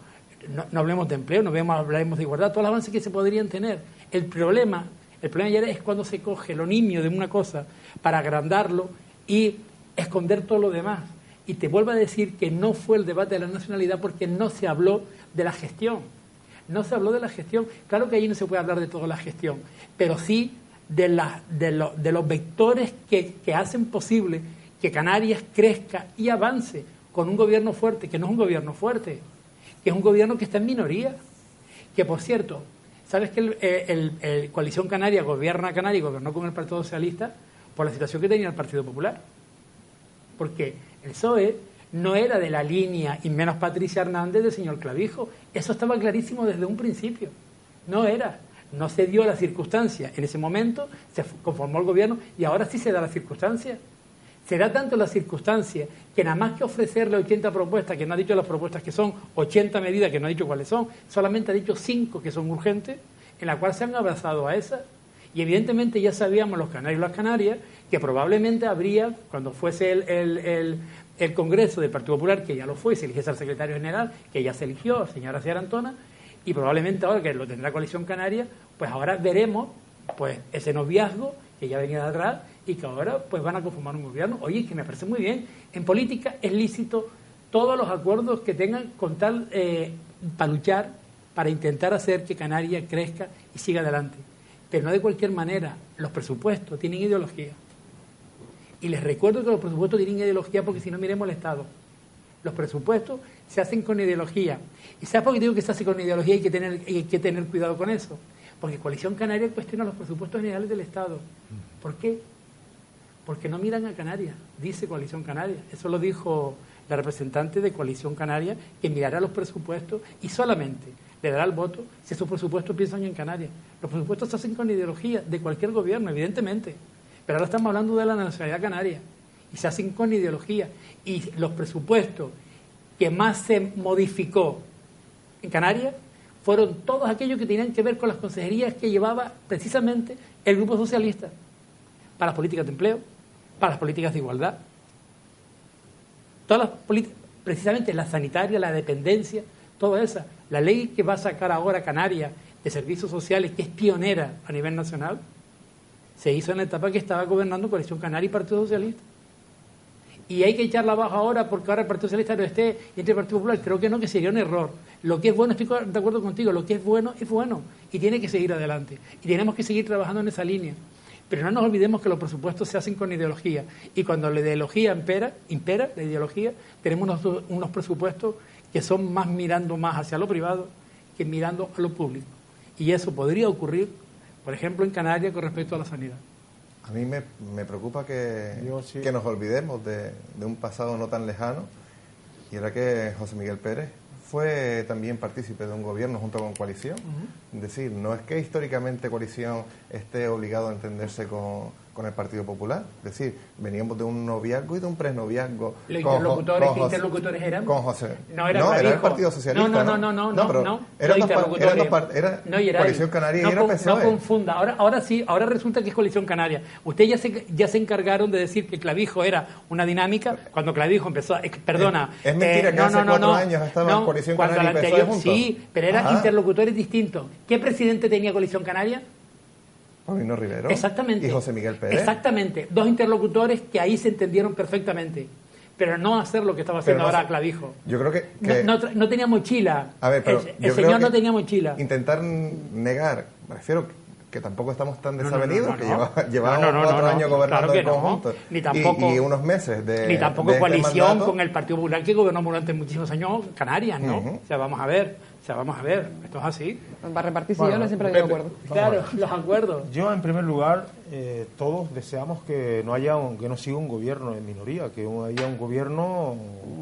no hablemos de empleo, no hablemos de igualdad, todos los avances que se podrían tener. El problema ya es cuando se coge lo nimio de una cosa para agrandarlo y esconder todo lo demás. Y te vuelvo a decir que no fue el debate de la nacionalidad porque no se habló de la gestión. No se habló de la gestión. Claro que allí no se puede hablar de toda la gestión, pero sí de los vectores que hacen posible que Canarias crezca y avance con un gobierno fuerte, que no es un gobierno fuerte, que es un gobierno que está en minoría. Que, por cierto, ¿sabes que el Coalición Canaria gobierna Canarias y gobernó con el Partido Socialista por la situación que tenía el Partido Popular? Porque el PSOE no era de la línea, y menos Patricia Hernández, del señor Clavijo. Eso estaba clarísimo desde un principio. No era. No se dio la circunstancia. En ese momento se conformó el gobierno y ahora sí se da la circunstancia. Se da tanto la circunstancia que nada más que ofrecerle 80 propuestas, que no ha dicho las propuestas que son, 80 medidas que no ha dicho cuáles son, solamente ha dicho 5 que son urgentes, en la cual se han abrazado a esas. Y evidentemente ya sabíamos los canarios y las canarias que probablemente habría, cuando fuese el Congreso del Partido Popular, que ya lo fue, se eligiese al secretario general, que ya se eligió, señora Ciara Antona, y probablemente ahora que lo tendrá Coalición Canaria, pues ahora veremos pues ese noviazgo que ya venía de atrás y que ahora pues van a conformar un gobierno. Oye, que me parece muy bien. En política es lícito todos los acuerdos que tengan con tal para luchar, para intentar hacer que Canarias crezca y siga adelante. Pero no de cualquier manera. Los presupuestos tienen ideología. Y les recuerdo que los presupuestos tienen ideología porque si no miremos el Estado. Los presupuestos se hacen con ideología. ¿Y sabes por qué digo que se hace con ideología y hay que tener cuidado con eso? Porque Coalición Canaria cuestiona los presupuestos generales del Estado. ¿Por qué? Porque no miran a Canarias, dice Coalición Canaria. Eso lo dijo la representante de Coalición Canaria, que mirará los presupuestos y solamente le dará el voto si esos presupuestos piensan en Canarias. Los presupuestos se hacen con ideología de cualquier gobierno, evidentemente. Pero ahora estamos hablando de la nacionalidad canaria y se hacen con ideología. Y los presupuestos que más se modificó en Canarias fueron todos aquellos que tenían que ver con las consejerías que llevaba precisamente el Grupo Socialista para las políticas de empleo, para las políticas de igualdad, todas las políticas, precisamente la sanitaria, la dependencia, toda esa. La ley que va a sacar ahora Canarias de servicios sociales, que es pionera a nivel nacional, se hizo en la etapa que estaba gobernando Coalición Canaria y Partido Socialista. Y hay que echarla abajo ahora porque ahora el Partido Socialista no esté y entre el Partido Popular. Creo que no, que sería un error. Lo que es bueno, estoy de acuerdo contigo, lo que es bueno y tiene que seguir adelante. Y tenemos que seguir trabajando en esa línea. Pero no nos olvidemos que los presupuestos se hacen con ideología. Y cuando la ideología impera la ideología, tenemos unos presupuestos que son más mirando más hacia lo privado que mirando a lo público. Y eso podría ocurrir, por ejemplo, en Canarias con respecto a la sanidad. A mí me preocupa que nos olvidemos de un pasado no tan lejano, y era que José Miguel Pérez fue también partícipe de un gobierno junto con Coalición. Es decir, no es que históricamente Coalición esté obligado a entenderse con el Partido Popular. Es decir, veníamos de un noviazgo y de un presnoviazgo. ¿Los interlocutores qué interlocutores eran? Con José. No, era el Partido Socialista. No. Era Coalición Canaria y era PSOE. No confunda. Ahora resulta que es Coalición Canaria. Ustedes ya se encargaron de decir que Clavijo era una dinámica cuando Clavijo empezó. Perdona. Es mentira que hace 4 años estaba en Coalición Canaria y PSOE juntos. Sí, pero eran interlocutores distintos. ¿Qué presidente tenía Coalición Canaria? Paulino Rivero. Exactamente. Y José Miguel Pérez. Exactamente. 2 interlocutores que ahí se entendieron perfectamente. Pero no hacer lo que estaba haciendo ahora Clavijo. Yo creo que no tenía mochila. A ver, pero el señor no tenía mochila. Intentar negar, me refiero que tampoco estamos tan desavenidos, que llevamos 4 años gobernando en conjunto. Ni tampoco, y unos meses de. Ni tampoco de coalición mandato con el Partido Popular que gobernó durante muchísimos años Canarias, ¿no? O sea, vamos a ver, esto es así. Para repartir sillones siempre hay de acuerdo. Claro, los acuerdos. Yo, en primer lugar, todos deseamos que no siga un gobierno en minoría, que haya un gobierno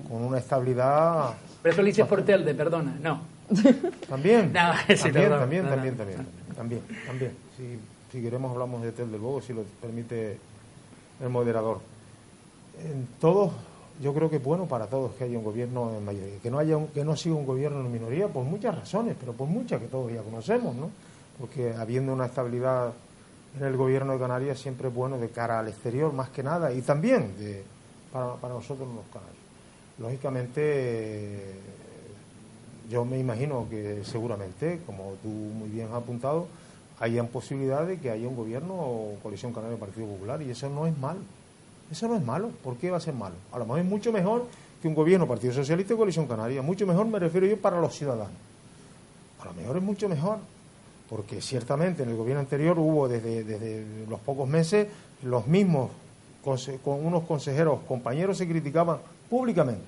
con una estabilidad. Pero eso lo dices por Telde, perdona, no. También. También. Si queremos hablamos de Telde luego, si lo permite el moderador. En todos, yo creo que es bueno para todos que haya un gobierno en mayoría, que no siga un gobierno en minoría por muchas razones, pero por muchas que todos ya conocemos, ¿no? Porque habiendo una estabilidad en el gobierno de Canarias siempre es bueno de cara al exterior más que nada, y también para nosotros los canarios. Lógicamente, yo me imagino que seguramente, como tú muy bien has apuntado, hayan posibilidad de que haya un gobierno o coalición canaria Partido Popular, y eso no es malo. Eso no es malo. ¿Por qué va a ser malo? A lo mejor es mucho mejor que un gobierno Partido Socialista y Coalición Canaria. Mucho mejor me refiero yo para los ciudadanos. A lo mejor es mucho mejor, porque ciertamente en el gobierno anterior hubo desde los pocos meses los mismos, con unos consejeros, compañeros se criticaban públicamente.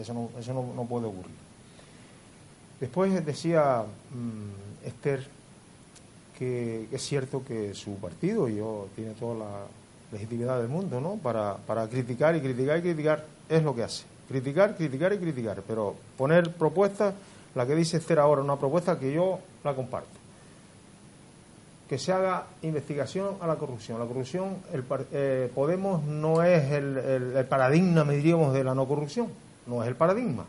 Eso no puede ocurrir. Después decía Esther que es cierto que su partido tiene toda la legitimidad del mundo, ¿no? Para criticar y criticar y criticar, es lo que hace. Criticar y criticar, pero poner propuestas, la que dice Esther ahora, una propuesta que yo la comparto. Que se haga investigación a la corrupción. La corrupción, Podemos no es el paradigma, diríamos, de la no corrupción, no es el paradigma.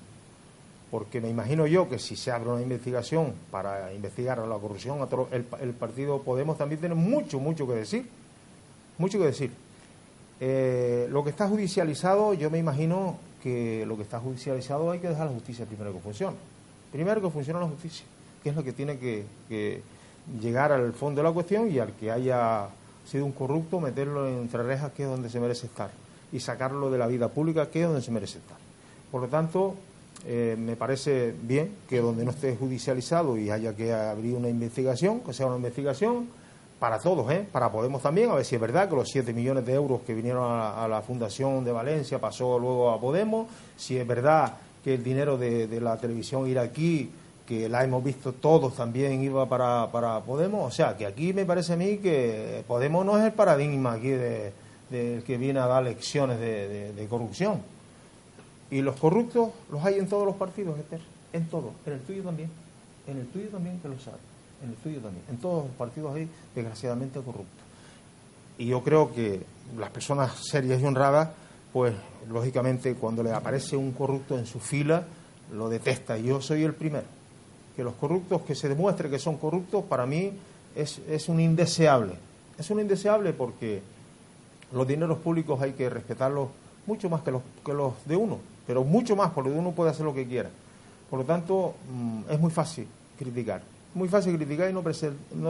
Porque me imagino yo que si se abre una investigación para investigar a la corrupción, el partido Podemos también tiene mucho que decir. Mucho que decir. Lo que está judicializado, yo me imagino que lo que está judicializado hay que dejar a la justicia primero que funcione. Primero que funcione la justicia, que es lo que tiene que llegar al fondo de la cuestión, y al que haya sido un corrupto, meterlo entre rejas, que es donde se merece estar, y sacarlo de la vida pública, que es donde se merece estar. Por lo tanto, me parece bien que donde no esté judicializado y haya que abrir una investigación, que sea una investigación para todos, para Podemos también, a ver si es verdad que los 7 millones de euros que vinieron a la Fundación de Valencia pasó luego a Podemos, si es verdad que el dinero de la televisión iraquí, que la hemos visto todos, también iba para Podemos. O sea, que aquí me parece a mí que Podemos no es el paradigma aquí de que viene a dar lecciones de corrupción. Y los corruptos los hay en todos los partidos, Esther, en todos, en el tuyo también, que lo sabes, en el tuyo también, en todos los partidos hay desgraciadamente corruptos. Y yo creo que las personas serias y honradas, pues lógicamente cuando le aparece un corrupto en su fila, lo detesta, y yo soy el primero. Que los corruptos, que se demuestre que son corruptos, para mí es un indeseable. Es un indeseable porque los dineros públicos hay que respetarlos mucho más que los de uno, pero mucho más, porque uno puede hacer lo que quiera. Por lo tanto, es muy fácil criticar. Muy fácil criticar y no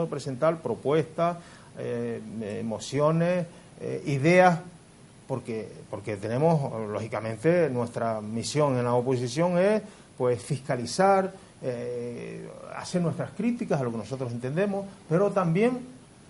presentar propuestas, mociones, ideas, porque tenemos, lógicamente, nuestra misión en la oposición es pues fiscalizar, hacer nuestras críticas a lo que nosotros entendemos, pero también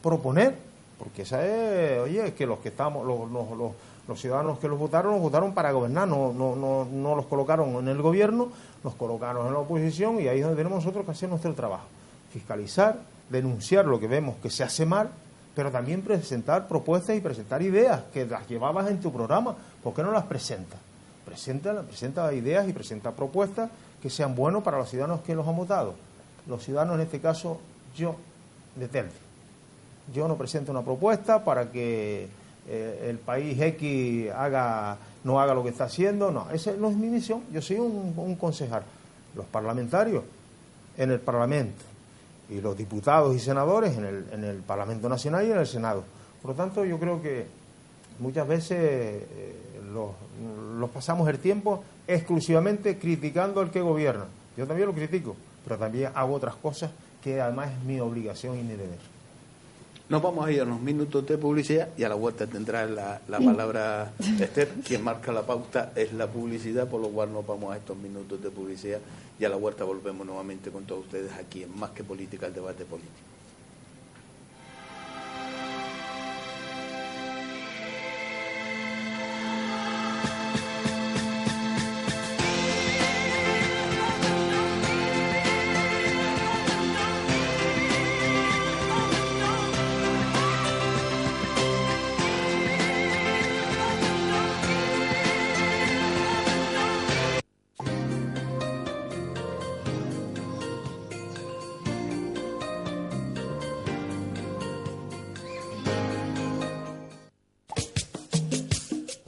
proponer porque esa es, oye, es que los que estamos, los ciudadanos que los votaron para gobernar, no los colocaron en el gobierno, los colocaron en la oposición, y ahí es donde tenemos nosotros que hacer nuestro trabajo, fiscalizar, denunciar lo que vemos que se hace mal, pero también presentar propuestas y presentar ideas que las llevabas en tu programa. ¿Por qué no las presentas? Presenta ideas y presenta propuestas que sean buenas para los ciudadanos que los han votado. Los ciudadanos, en este caso, yo, de Telde. Yo no presento una propuesta para que el país X no haga lo que está haciendo. No, esa no es mi misión. Yo soy un concejal. Los parlamentarios en el Parlamento y los diputados y senadores en el Parlamento Nacional y en el Senado. Por lo tanto, yo creo que muchas veces los pasamos el tiempo exclusivamente criticando al que gobierna. Yo también lo critico, pero también hago otras cosas que además es mi obligación y mi deber. Nos vamos a ir a unos minutos de publicidad y a la vuelta tendrá la palabra Esther. Quien marca la pauta es la publicidad, por lo cual nos vamos a estos minutos de publicidad y a la vuelta volvemos nuevamente con todos ustedes aquí en Más que Política, el debate político.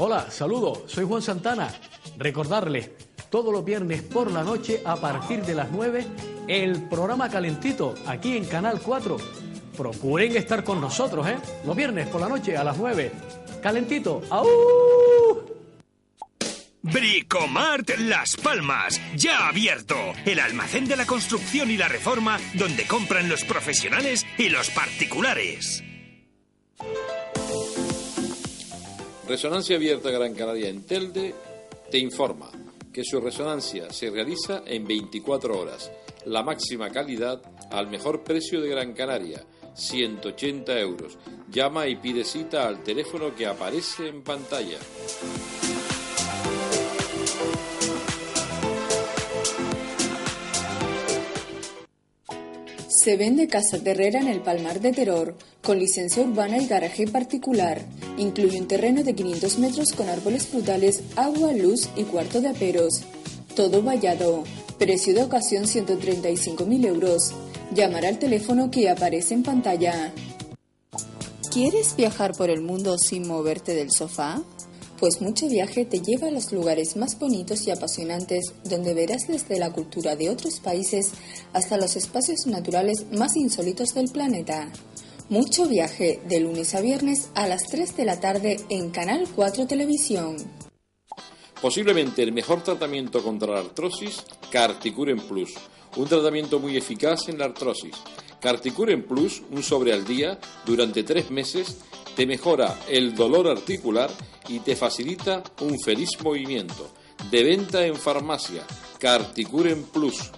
Hola, saludos, soy Juan Santana. Recordarles, todos los viernes por la noche a partir de las 9, el programa Calentito, aquí en Canal 4. Procuren estar con nosotros, los viernes por la noche a las 9. Calentito, ¡aú! Bricomart Las Palmas, ya abierto. El almacén de la construcción y la reforma, donde compran los profesionales y los particulares. Resonancia Abierta Gran Canaria en Telde te informa que su resonancia se realiza en 24 horas. La máxima calidad al mejor precio de Gran Canaria, 180 euros. Llama y pide cita al teléfono que aparece en pantalla. Se vende casa terrera en el Palmar de Teror, con licencia urbana y garaje particular. Incluye un terreno de 500 metros con árboles frutales, agua, luz y cuarto de aperos. Todo vallado. Precio de ocasión 135.000 euros. Llamar al teléfono que aparece en pantalla. ¿Quieres viajar por el mundo sin moverte del sofá? Pues Mucho Viaje te lleva a los lugares más bonitos y apasionantes, donde verás desde la cultura de otros países hasta los espacios naturales más insólitos del planeta. Mucho Viaje, de lunes a viernes a las 3 de la tarde en Canal 4 Televisión. Posiblemente el mejor tratamiento contra la artrosis, Carticuren Plus. Un tratamiento muy eficaz en la artrosis. Carticuren Plus, un sobre al día, durante 3 meses, te mejora el dolor articular y te facilita un feliz movimiento. De venta en farmacia, Carticuren Plus.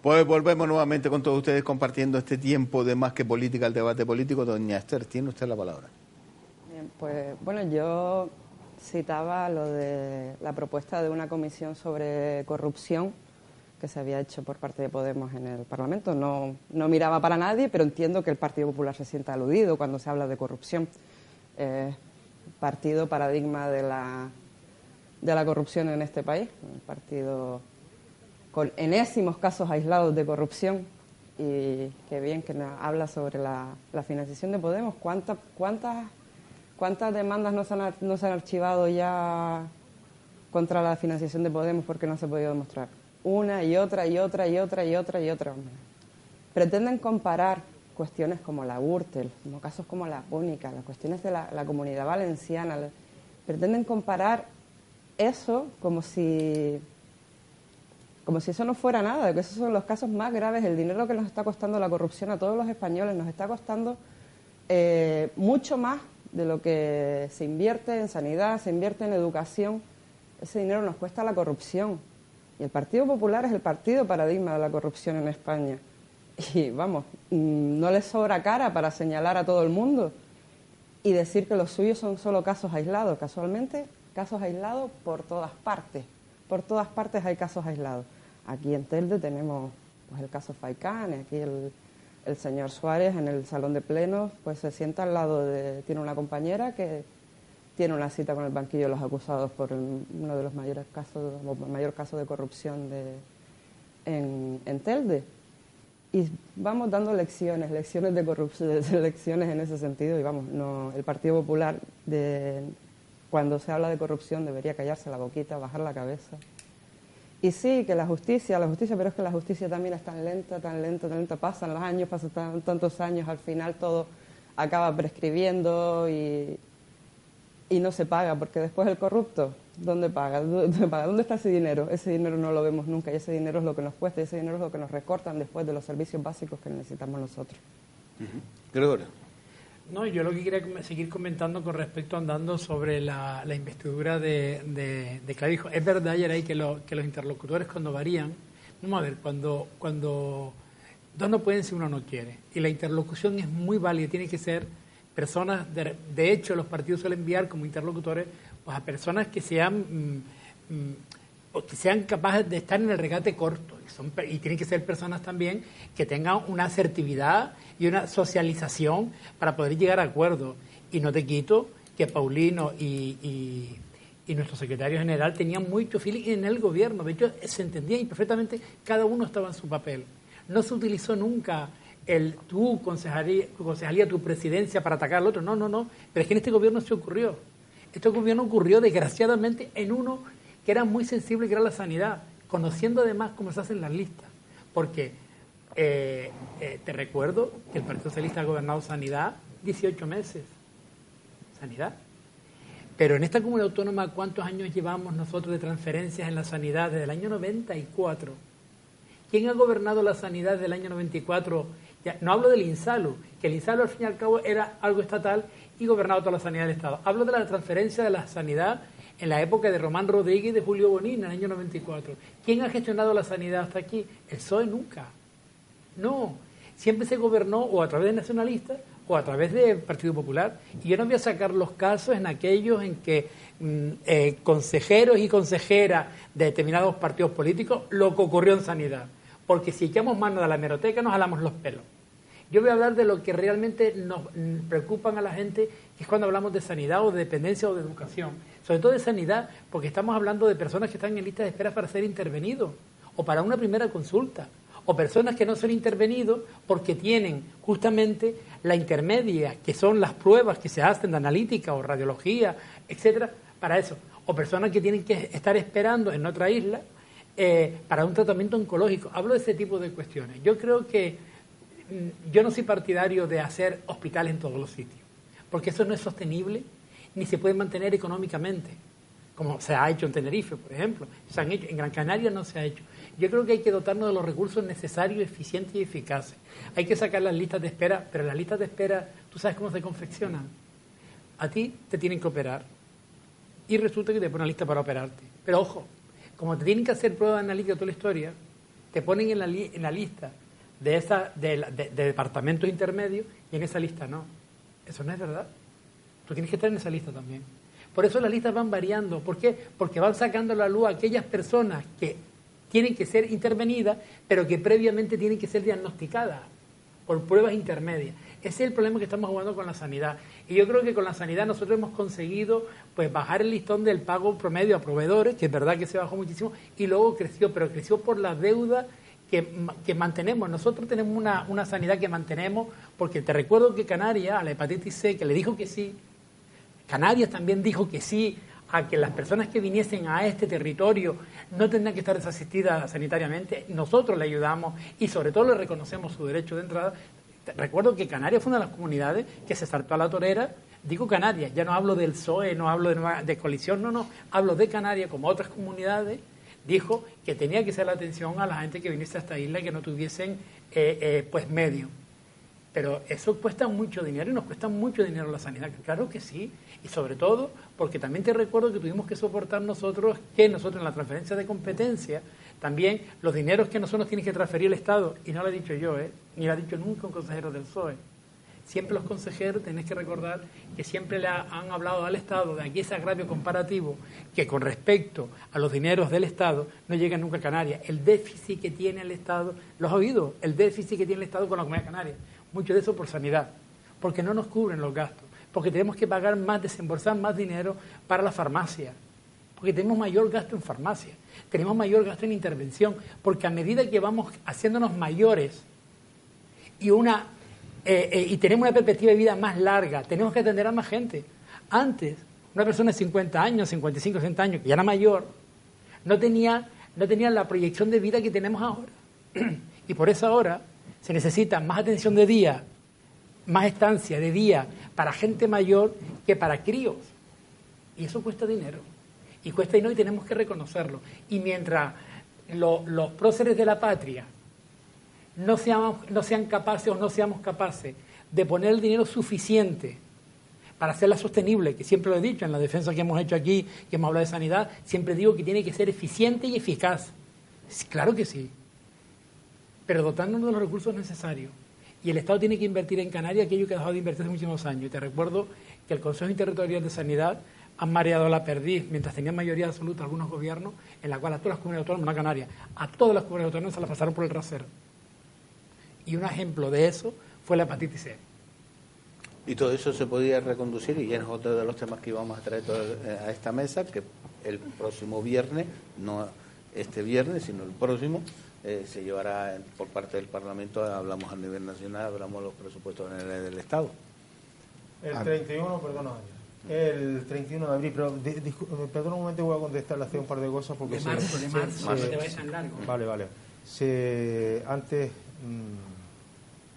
Pues volvemos nuevamente con todos ustedes compartiendo este tiempo de Más que Política, el debate político. Doña Esther, tiene usted la palabra. Bien, pues bueno, yo citaba lo de la propuesta de una comisión sobre corrupción que se había hecho por parte de Podemos en el Parlamento. No miraba para nadie, pero entiendo que el Partido Popular se sienta aludido cuando se habla de corrupción. Partido paradigma de la corrupción en este país, un partido con enésimos casos aislados de corrupción, y qué bien que habla sobre la financiación de Podemos. ¿Cuántas demandas no se han archivado ya contra la financiación de Podemos porque no se ha podido demostrar? Una y otra y otra y otra y otra y otra. Pretenden comparar cuestiones como la Gürtel, como casos como la Púnica, las cuestiones de la Comunidad Valenciana. Pretenden comparar eso como si eso no fuera nada, que esos son los casos más graves. El dinero que nos está costando la corrupción a todos los españoles nos está costando mucho más de lo que se invierte en sanidad, se invierte en educación. Ese dinero nos cuesta la corrupción. Y el Partido Popular es el partido paradigma de la corrupción en España. Y vamos, no les sobra cara para señalar a todo el mundo y decir que los suyos son solo casos aislados. Casualmente, casos aislados por todas partes. Por todas partes hay casos aislados. Aquí en Telde tenemos pues el caso Faicán, aquí el señor Suárez en el salón de plenos pues se sienta al lado tiene una compañera que tiene una cita con el banquillo de los acusados por uno de los mayores casos, el mayor caso de corrupción en Telde. Y vamos dando lecciones de corrupción, lecciones en ese sentido, y vamos, el Partido Popular cuando se habla de corrupción debería callarse la boquita, bajar la cabeza. Y sí, que la justicia, pero es que la justicia también es tan lenta, pasan los años, pasan tantos años, al final todo acaba prescribiendo y no se paga, porque después el corrupto, ¿dónde paga? ¿Dónde está ese dinero? Ese dinero no lo vemos nunca, y ese dinero es lo que nos cuesta, y ese dinero es lo que nos recortan después de los servicios básicos que necesitamos nosotros. Gregorio. No, yo lo que quería seguir comentando con respecto andando sobre la investidura de Clavijo. Es verdad, Yeray, que los interlocutores cuando varían, vamos a ver, cuando dos no pueden si uno no quiere, y la interlocución es muy válida, tiene que ser personas, de hecho los partidos suelen enviar como interlocutores pues, a personas que sean capaces de estar en el regate corto, y tienen que ser personas también que tengan una asertividad y una socialización para poder llegar a acuerdos. Y no te quito que Paulino y nuestro secretario general tenían mucho feeling en el gobierno, de hecho se entendía y perfectamente cada uno estaba en su papel. No se utilizó nunca tu concejalía, tu presidencia para atacar al otro. No. Pero es que en este gobierno se ocurrió. Este gobierno ocurrió, desgraciadamente, en uno que era muy sensible, que era la sanidad, conociendo además cómo se hacen las listas. Porque te recuerdo que el Partido Socialista ha gobernado sanidad 18 meses. Sanidad. Pero en esta comunidad autónoma, ¿cuántos años llevamos nosotros de transferencias en la sanidad? Desde el año 94. ¿Quién ha gobernado la sanidad desde el año 94? Ya, no hablo del INSALU, que el INSALU al fin y al cabo era algo estatal y gobernaba toda la sanidad del Estado. Hablo de la transferencia de la sanidad en la época de Román Rodríguez y de Julio Bonín, en el año 94. ¿Quién ha gestionado la sanidad hasta aquí? El PSOE nunca. No. Siempre se gobernó o a través de nacionalistas o a través del Partido Popular. Y yo no voy a sacar los casos en aquellos en que consejeros y consejeras de determinados partidos políticos lo que ocurrió en sanidad. Porque si echamos mano de la hemeroteca nos jalamos los pelos. Yo voy a hablar de lo que realmente nos preocupan a la gente, que es cuando hablamos de sanidad o de dependencia o de educación. Sobre todo de sanidad, porque estamos hablando de personas que están en lista de espera para ser intervenidos o para una primera consulta, o personas que no son intervenidos porque tienen justamente la intermedia, que son las pruebas que se hacen de analítica o radiología, etcétera, para eso. O personas que tienen que estar esperando en otra isla para un tratamiento oncológico. Hablo de ese tipo de cuestiones. Yo creo que yo no soy partidario de hacer hospitales en todos los sitios, porque eso no es sostenible ni se puede mantener económicamente, como se ha hecho en Tenerife, por ejemplo. Se han hecho, en Gran Canaria no se ha hecho. Yo creo que hay que dotarnos de los recursos necesarios, eficientes y eficaces. Hay que sacar las listas de espera, pero las listas de espera, ¿tú sabes cómo se confeccionan? A ti te tienen que operar y resulta que te ponen una lista para operarte. Pero ojo, como te tienen que hacer pruebas analíticas de toda la historia, te ponen en la lista de departamentos intermedios y en esa lista no. Eso no es verdad. Tú tienes que estar en esa lista también. Por eso las listas van variando. ¿Por qué? Porque van sacando a la luz a aquellas personas que tienen que ser intervenidas, pero que previamente tienen que ser diagnosticadas por pruebas intermedias. Ese es el problema que estamos jugando con la sanidad. Y yo creo que con la sanidad nosotros hemos conseguido pues bajar el listón del pago promedio a proveedores, que es verdad que se bajó muchísimo, y luego creció, pero creció por la deuda que mantenemos. Nosotros tenemos una sanidad que mantenemos, porque te recuerdo que Canarias, a la hepatitis C, que le dijo que sí, Canarias también dijo que sí a que las personas que viniesen a este territorio no tendrían que estar desasistidas sanitariamente. Nosotros le ayudamos y sobre todo le reconocemos su derecho de entrada. Recuerdo que Canarias fue una de las comunidades que se saltó a la torera. Digo Canarias, ya no hablo del PSOE, no hablo de coalición, no, hablo de Canarias como otras comunidades. Dijo que tenía que ser la atención a la gente que viniese a esta isla y que no tuviesen pues medio. Pero eso cuesta mucho dinero y nos cuesta mucho dinero la sanidad. Claro que sí, y sobre todo porque también te recuerdo que tuvimos que soportar nosotros en la transferencia de competencia también los dineros que nosotros tiene que transferir el Estado, y no lo he dicho yo, ni lo ha dicho nunca un consejero del PSOE. Siempre los consejeros tenéis que recordar que siempre le han hablado al Estado de aquí ese agravio comparativo que con respecto a los dineros del Estado no llega nunca a Canarias. El déficit que tiene el Estado, ¿lo has oído? El déficit que tiene el Estado con la Comunidad de Canarias. Mucho de eso por sanidad, porque no nos cubren los gastos, porque tenemos que pagar más, desembolsar más dinero para la farmacia, porque tenemos mayor gasto en farmacia, tenemos mayor gasto en intervención, porque a medida que vamos haciéndonos mayores y tenemos una perspectiva de vida más larga, tenemos que atender a más gente. Antes, una persona de 50 años, 55, 60 años, que ya era mayor, no tenía la proyección de vida que tenemos ahora. Y por eso ahora se necesita más atención de día, más estancia de día para gente mayor que para críos. Y eso cuesta dinero. Y cuesta dinero y tenemos que reconocerlo. Y mientras los próceres de la patria no sean capaces o no seamos capaces de poner el dinero suficiente para hacerla sostenible, que siempre lo he dicho en la defensa que hemos hecho aquí, que hemos hablado de sanidad, siempre digo que tiene que ser eficiente y eficaz. Claro que sí, pero dotándonos de los recursos necesarios. Y el Estado tiene que invertir en Canarias aquello que ha dejado de invertir hace muchísimos años. Y te recuerdo que el Consejo Interterritorial de Sanidad han mareado la perdiz, mientras tenían mayoría absoluta algunos gobiernos, en la cual a todas las comunidades autónomas, no a Canarias, a todas las comunidades autónomas se las pasaron por el rasero. Y un ejemplo de eso fue la hepatitis C. Y todo eso se podía reconducir, y es otro de los temas que íbamos a traer a esta mesa, que el próximo viernes, no este viernes, sino el próximo, se llevará por parte del Parlamento, hablamos a nivel nacional, hablamos de los presupuestos generales del Estado. El 31, perdona, el 31 de abril, pero perdona un momento, voy a contestarle hace un par de cosas porque... De marzo, no te vayas tan largo. Vale. Antes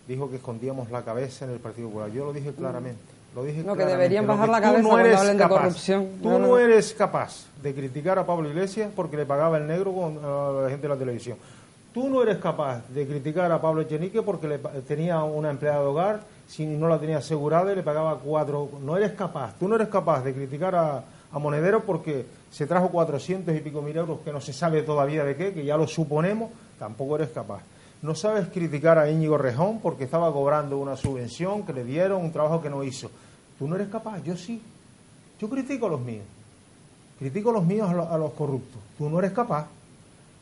dijo que escondíamos la cabeza en el Partido Popular. Yo lo dije claramente. Que deberían bajar la cabeza cuando hablen de corrupción. Tú no eres capaz de criticar a Pablo Iglesias porque le pagaba el negro a la gente de la televisión. Tú no eres capaz de criticar a Pablo Echenique porque tenía una empleada de hogar, si no la tenía asegurada y le pagaba 4. No eres capaz. Tú no eres capaz de criticar a Monedero porque se trajo 400 y pico mil euros que no se sabe todavía de qué, que ya lo suponemos. Tampoco eres capaz. No sabes criticar a Íñigo Rejón porque estaba cobrando una subvención que le dieron, un trabajo que no hizo. Tú no eres capaz, yo sí. Yo critico a los míos. Critico a los míos a los corruptos. Tú no eres capaz.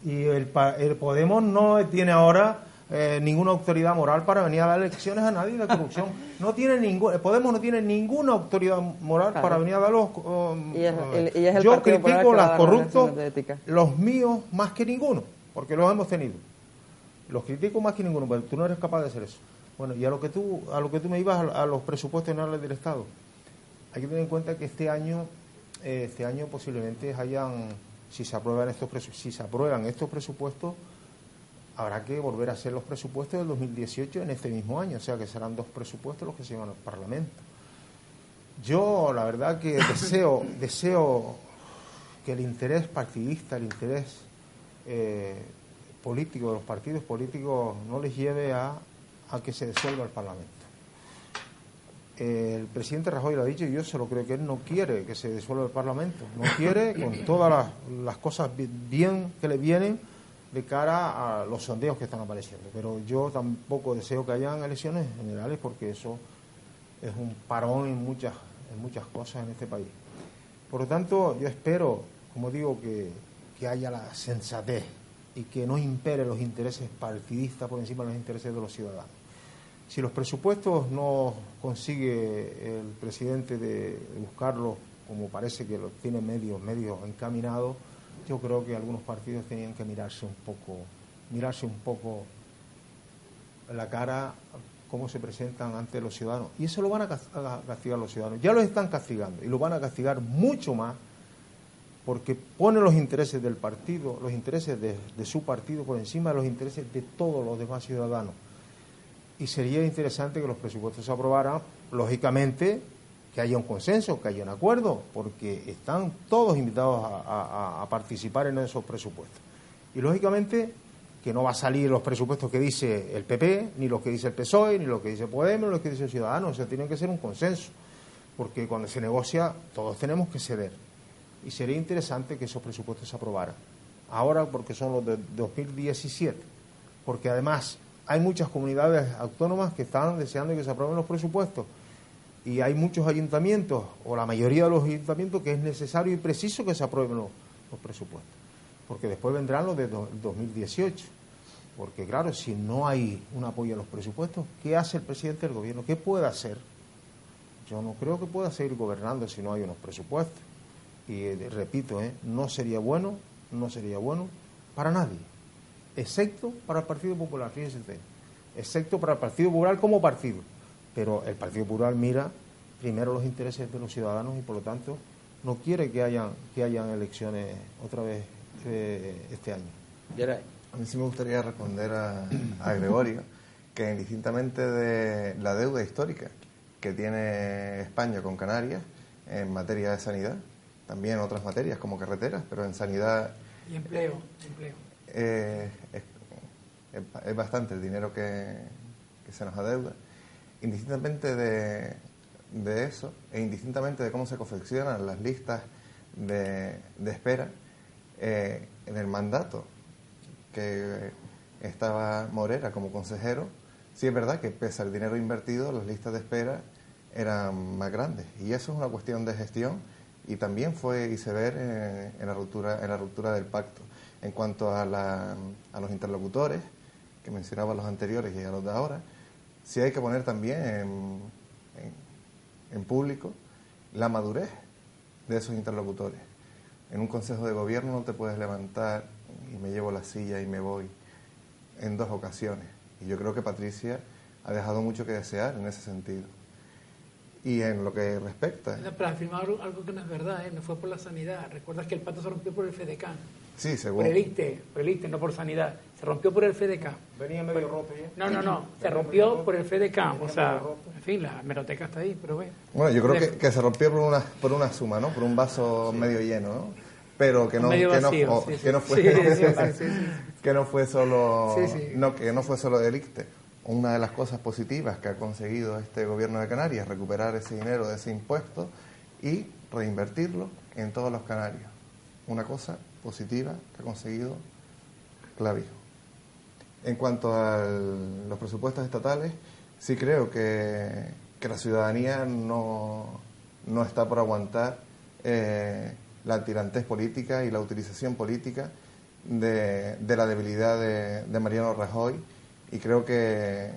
Y el Podemos no tiene ahora ninguna autoridad moral para venir a dar lecciones a nadie de corrupción. Podemos no tiene ninguna autoridad moral para venir a dar los... yo critico a los corruptos, los míos más que ninguno, porque los hemos tenido. Los critico más que ninguno, pero tú no eres capaz de hacer eso. Bueno, y a lo que tú me ibas a los presupuestos generales del Estado, hay que tener en cuenta que este año posiblemente si se aprueban estos presupuestos, habrá que volver a hacer los presupuestos del 2018 en este mismo año, o sea que serán 2 presupuestos los que se llevan al Parlamento. Yo, la verdad que deseo que el interés partidista, el interés político de los partidos políticos no les lleve a que se disuelva el Parlamento. El presidente Rajoy lo ha dicho y yo se lo creo, que él no quiere que se disuelva el Parlamento, no quiere, con todas las cosas bien que le vienen, de cara a los sondeos que están apareciendo. Pero yo tampoco deseo que hayan elecciones generales porque eso es un parón en muchas cosas en este país. Por lo tanto, yo espero, como digo, que haya la sensatez y que no impere los intereses partidistas por encima de los intereses de los ciudadanos. Si los presupuestos no consigue el presidente de buscarlos, como parece que los tiene medio encaminados, yo creo que algunos partidos tenían que mirarse un poco en la cara cómo se presentan ante los ciudadanos. Y eso lo van a castigar los ciudadanos. Ya los están castigando y lo van a castigar mucho más porque ponen los intereses del partido, los intereses de su partido por encima de los intereses de todos los demás ciudadanos. Y sería interesante que los presupuestos se aprobaran, lógicamente, que haya un consenso, que haya un acuerdo, porque están todos invitados a participar en esos presupuestos. Y, lógicamente, que no va a salir los presupuestos que dice el PP, ni los que dice el PSOE, ni los que dice Podemos, ni los que dice Ciudadanos. O sea, tiene que ser un consenso, porque cuando se negocia todos tenemos que ceder. Y sería interesante que esos presupuestos se aprobaran. Ahora, porque son los de 2017, porque además hay muchas comunidades autónomas que están deseando que se aprueben los presupuestos y hay muchos ayuntamientos, o la mayoría de los ayuntamientos, que es necesario y preciso que se aprueben los presupuestos, porque después vendrán los de 2018, porque claro, si no hay un apoyo a los presupuestos, ¿qué hace el presidente del gobierno? ¿Qué puede hacer? Yo no creo que pueda seguir gobernando si no hay unos presupuestos, y repito, no sería bueno para nadie, excepto para el Partido Popular, fíjense ustedes, excepto para el Partido Popular como partido, pero el Partido Popular mira primero los intereses de los ciudadanos y por lo tanto no quiere que hayan elecciones otra vez este año. A mí sí me gustaría responder a Gregorio, que indistintamente de la deuda histórica que tiene España con Canarias en materia de sanidad, también en otras materias como carreteras, pero en sanidad y empleo. Es bastante el dinero que se nos adeuda. Indistintamente de eso, e indistintamente de cómo se confeccionan las listas de espera, en el mandato que estaba Morera como consejero, sí es verdad que pese al dinero invertido, las listas de espera eran más grandes. Y eso es una cuestión de gestión y también hice ver en la ruptura del pacto. En cuanto a los interlocutores, que mencionaba los anteriores y a los de ahora, sí hay que poner también en público la madurez de esos interlocutores. En un consejo de gobierno no te puedes levantar y me llevo la silla y me voy en 2 ocasiones. Y yo creo que Patricia ha dejado mucho que desear en ese sentido. Y en lo que respecta... Para afirmar algo que no es verdad, no fue por la sanidad. ¿Recuerdas que el pacto se rompió por el FEDECAN? Sí, seguro. Por el ISTE, no por sanidad. Se rompió por el FEDECAN. Venía medio roto ya. No. Se rompió por el FEDECAN. O sea, en fin, la hemeroteca está ahí, pero bueno. Bueno, yo creo que se rompió por una suma, ¿no? Por un vaso medio lleno, ¿no? Pero que no fue solo del ISTE. Una de las cosas positivas que ha conseguido este gobierno de Canarias es recuperar ese dinero de ese impuesto y reinvertirlo en todos los canarios. Una cosa positiva que ha conseguido Clavijo. En cuanto a los presupuestos estatales, sí creo que la ciudadanía no está por aguantar la tirantez política y la utilización política de la debilidad de Mariano Rajoy. Y creo que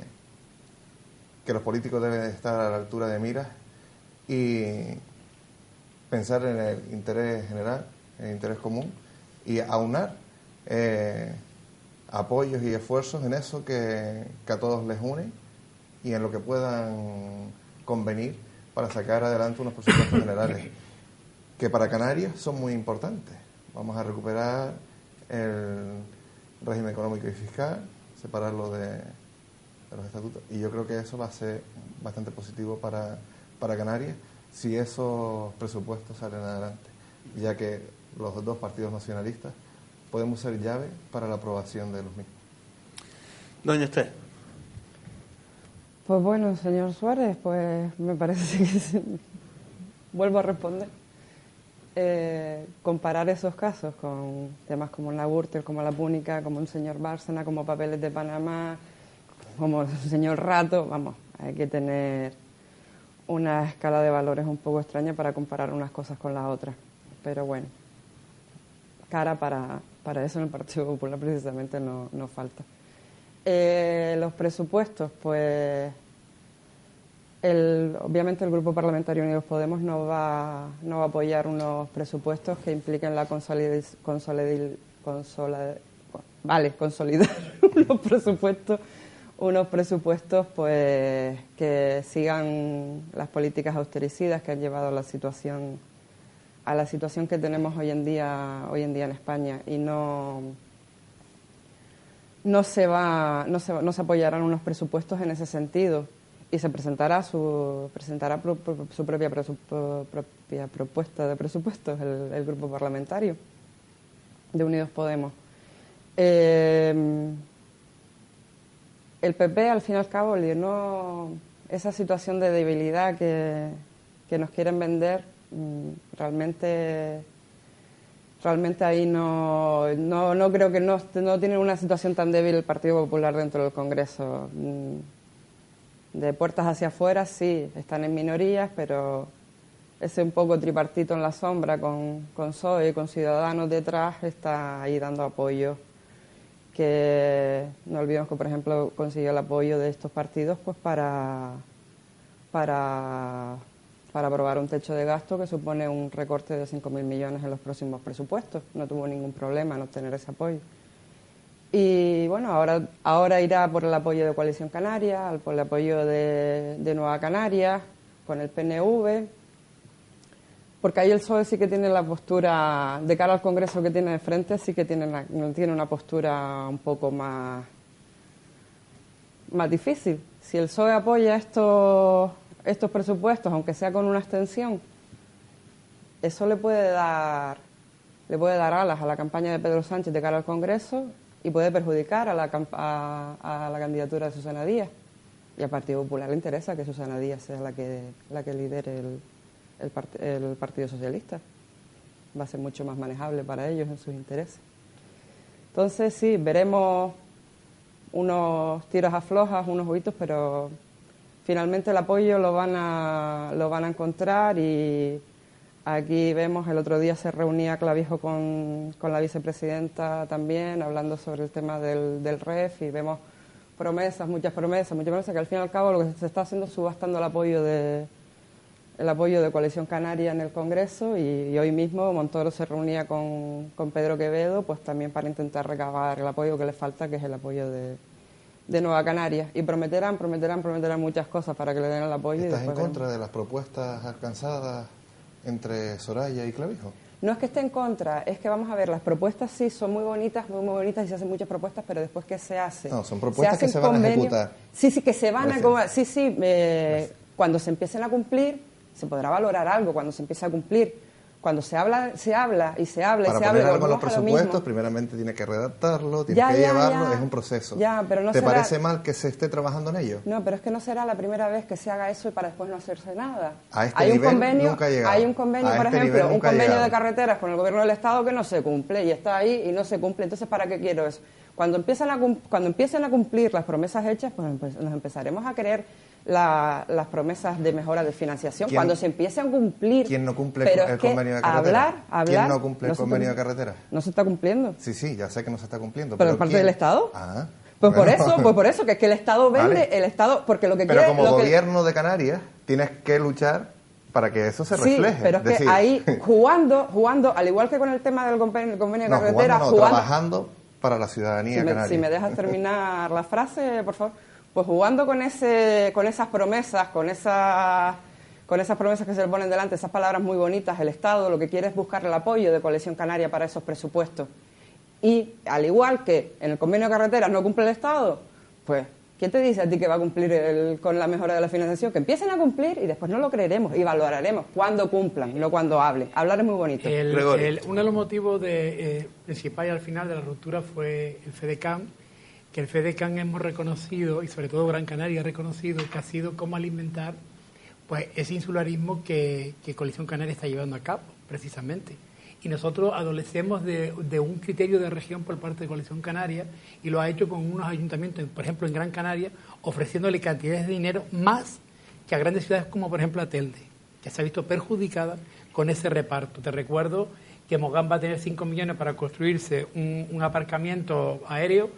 los políticos deben estar a la altura de miras y pensar en el interés general, en el interés común y aunar apoyos y esfuerzos en eso que a todos les une y en lo que puedan convenir para sacar adelante unos presupuestos generales que para Canarias son muy importantes. Vamos a recuperar el régimen económico y fiscal, separarlo de los estatutos, y yo creo que eso va a ser bastante positivo para Canarias si esos presupuestos salen adelante, ya que los 2 partidos nacionalistas podemos ser llave para la aprobación de los mismos. Doña Esther. Pues bueno, señor Suárez, pues me parece que vuelvo a responder. comparar esos casos con temas como la Gürtel, como la Púnica, como el señor Bárcena, como Papeles de Panamá, como el señor Rato, vamos, hay que tener una escala de valores un poco extraña para comparar unas cosas con las otras. Pero bueno, cara para eso en el Partido Popular precisamente no falta. Los presupuestos, pues obviamente el Grupo Parlamentario Unidos Podemos no va a apoyar unos presupuestos que impliquen la consolidar unos presupuestos pues que sigan las políticas austericidas que han llevado a la situación que tenemos hoy en día en España, y no se apoyarán unos presupuestos en ese sentido, y se presentará su propia propuesta de presupuestos el grupo parlamentario de Unidos Podemos. El PP, al fin y al cabo, esa situación de debilidad que nos quieren vender, realmente ahí no creo que no tiene una situación tan débil el Partido Popular dentro del Congreso. De puertas hacia afuera sí, están en minorías, pero ese un poco tripartito en la sombra con PSOE y con Ciudadanos detrás está ahí dando apoyo. Que no olvidemos que, por ejemplo, consiguió el apoyo de estos partidos pues para aprobar un techo de gasto que supone un recorte de 5.000 millones en los próximos presupuestos. No tuvo ningún problema en obtener ese apoyo. Y bueno, ahora irá por el apoyo de Coalición Canaria, por el apoyo de Nueva Canarias, con el PNV, porque ahí el PSOE sí que tiene la postura, de cara al Congreso que tiene de frente, sí que tiene una postura un poco más difícil. Si el PSOE apoya estos presupuestos, aunque sea con una abstención, eso le puede dar alas a la campaña de Pedro Sánchez de cara al Congreso y puede perjudicar a la candidatura de Susana Díaz. Y al Partido Popular le interesa que Susana Díaz sea la que lidere el Partido Socialista. Va a ser mucho más manejable para ellos en sus intereses. Entonces sí, veremos unos tiros aflojas, unos juguitos, pero finalmente el apoyo lo van a encontrar. Y aquí vemos, el otro día se reunía Clavijo con la vicepresidenta también, hablando sobre el tema del REF, y vemos muchas promesas, que al fin y al cabo lo que se está haciendo es subastando el apoyo de Coalición Canaria en el Congreso, y hoy mismo Montoro se reunía con Pedro Quevedo, pues también para intentar recabar el apoyo que le falta, que es el apoyo de Nueva Canarias. Y prometerán muchas cosas para que le den el apoyo. ¿Estás en contra de las propuestas alcanzadas entre Soraya y Clavijo? No es que esté en contra, es que vamos a ver, las propuestas sí son muy bonitas y se hacen muchas propuestas, pero después ¿qué se hace? No, son propuestas que se van a ejecutar. Sí, que se van a... Cuando se empiecen a cumplir, se podrá valorar algo cuando se empiece a cumplir. Cuando se habla. Para poner algo en los presupuestos, primeramente tiene que redactarlo, tiene que llevarlo, es un proceso. Pero ¿Te parece mal que se esté trabajando en ello? No, pero es que no será la primera vez que se haga eso y para después no hacerse nada. A este nivel nunca ha llegado. Hay un convenio, por ejemplo, un convenio de carreteras con el Gobierno del Estado que no se cumple, y está ahí y no se cumple. Entonces, ¿para qué quiero eso? Cuando empiecen a cumplir las promesas hechas, pues nos empezaremos a creer las promesas de mejora de financiación. Cuando se empiecen a cumplir... ¿Quién no cumple el convenio de carretera? ¿Quién no cumple el convenio de carretera? No se está cumpliendo. Sí, ya sé que no se está cumpliendo. ¿Pero es parte del Estado? Ah. Pues por eso, que es que el Estado vende, vale. El Estado... porque lo que Pero quiere, como gobierno de Canarias, tienes que luchar para que eso se refleje. Sí, pero es que ahí, jugando, al igual que con el tema del convenio de carretera... trabajando para la ciudadanía canaria. Si me dejas terminar la frase, por favor. Pues jugando con esas promesas, con esas promesas que se le ponen delante, esas palabras muy bonitas, el Estado lo que quiere es buscar el apoyo de Coalición Canaria para esos presupuestos. Y al igual que en el convenio de carreteras no cumple el Estado, pues ¿quién te dice a ti que va a cumplir con la mejora de la financiación? Que empiecen a cumplir y después no lo creeremos y valoraremos cuando cumplan, no cuando hablen. Hablar es muy bonito. Uno de los motivos principales al final de la ruptura fue el FEDECAN, que el FEDECAN hemos reconocido, y sobre todo Gran Canaria ha reconocido, que ha sido cómo alimentar pues ese insularismo que Coalición Canaria está llevando a cabo. precisamente. Y nosotros adolecemos de un criterio de región por parte de Coalición Canaria, y lo ha hecho con unos ayuntamientos, por ejemplo en Gran Canaria, ofreciéndole cantidades de dinero más que a grandes ciudades como por ejemplo a Telde, que se ha visto perjudicada con ese reparto. Te recuerdo que Mogán va a tener 5 millones para construirse un aparcamiento aéreo,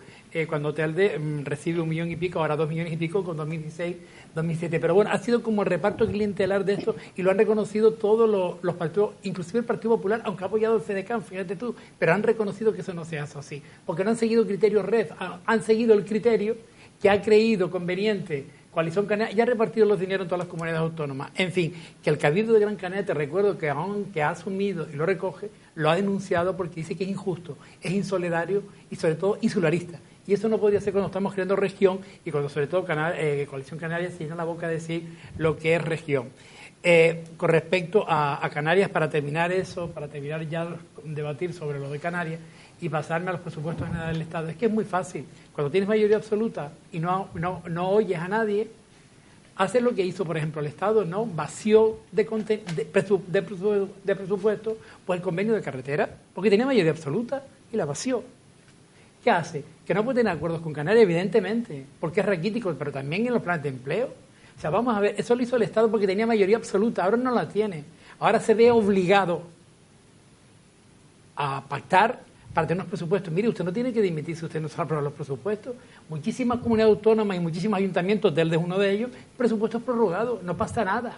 cuando Telde recibe 1 millón y pico, ahora 2 millones y pico con 2016, 2007. Pero bueno, ha sido como el reparto clientelar de esto, y lo han reconocido todos los partidos, inclusive el Partido Popular, aunque ha apoyado el FEDECAN, fíjate tú, pero han reconocido que eso no se hace así, porque no han seguido criterios REF, han seguido el criterio que ha creído conveniente Coalición Canaria, y ha repartido los dineros en todas las comunidades autónomas. En fin, que el Cabildo de Gran Canaria, te recuerdo que aunque ha asumido y lo recoge, lo ha denunciado porque dice que es injusto, es insolidario y sobre todo insularista. Y eso no podría ser cuando estamos creando región y cuando sobre todo Coalición Canaria se llena la boca de decir lo que es región. Con respecto a Canarias, para terminar eso, para terminar ya debatir sobre lo de Canarias y pasarme a los presupuestos generales del Estado, es que es muy fácil. Cuando tienes mayoría absoluta y no oyes a nadie, haces lo que hizo, por ejemplo, el Estado, ¿no? Vació de presupuesto pues el convenio de carretera, porque tenía mayoría absoluta y la vació. ¿Qué hace? Que no puede tener acuerdos con Canarias, evidentemente, porque es raquítico, pero también en los planes de empleo. O sea, vamos a ver, eso lo hizo el Estado porque tenía mayoría absoluta, ahora no la tiene. Ahora se ve obligado a pactar para tener unos presupuestos. Mire, usted no tiene que dimitir si usted no sabe aprobar los presupuestos. Muchísimas comunidades autónomas y muchísimos ayuntamientos, Telde es uno de ellos, presupuestos prorrogados, no pasa nada.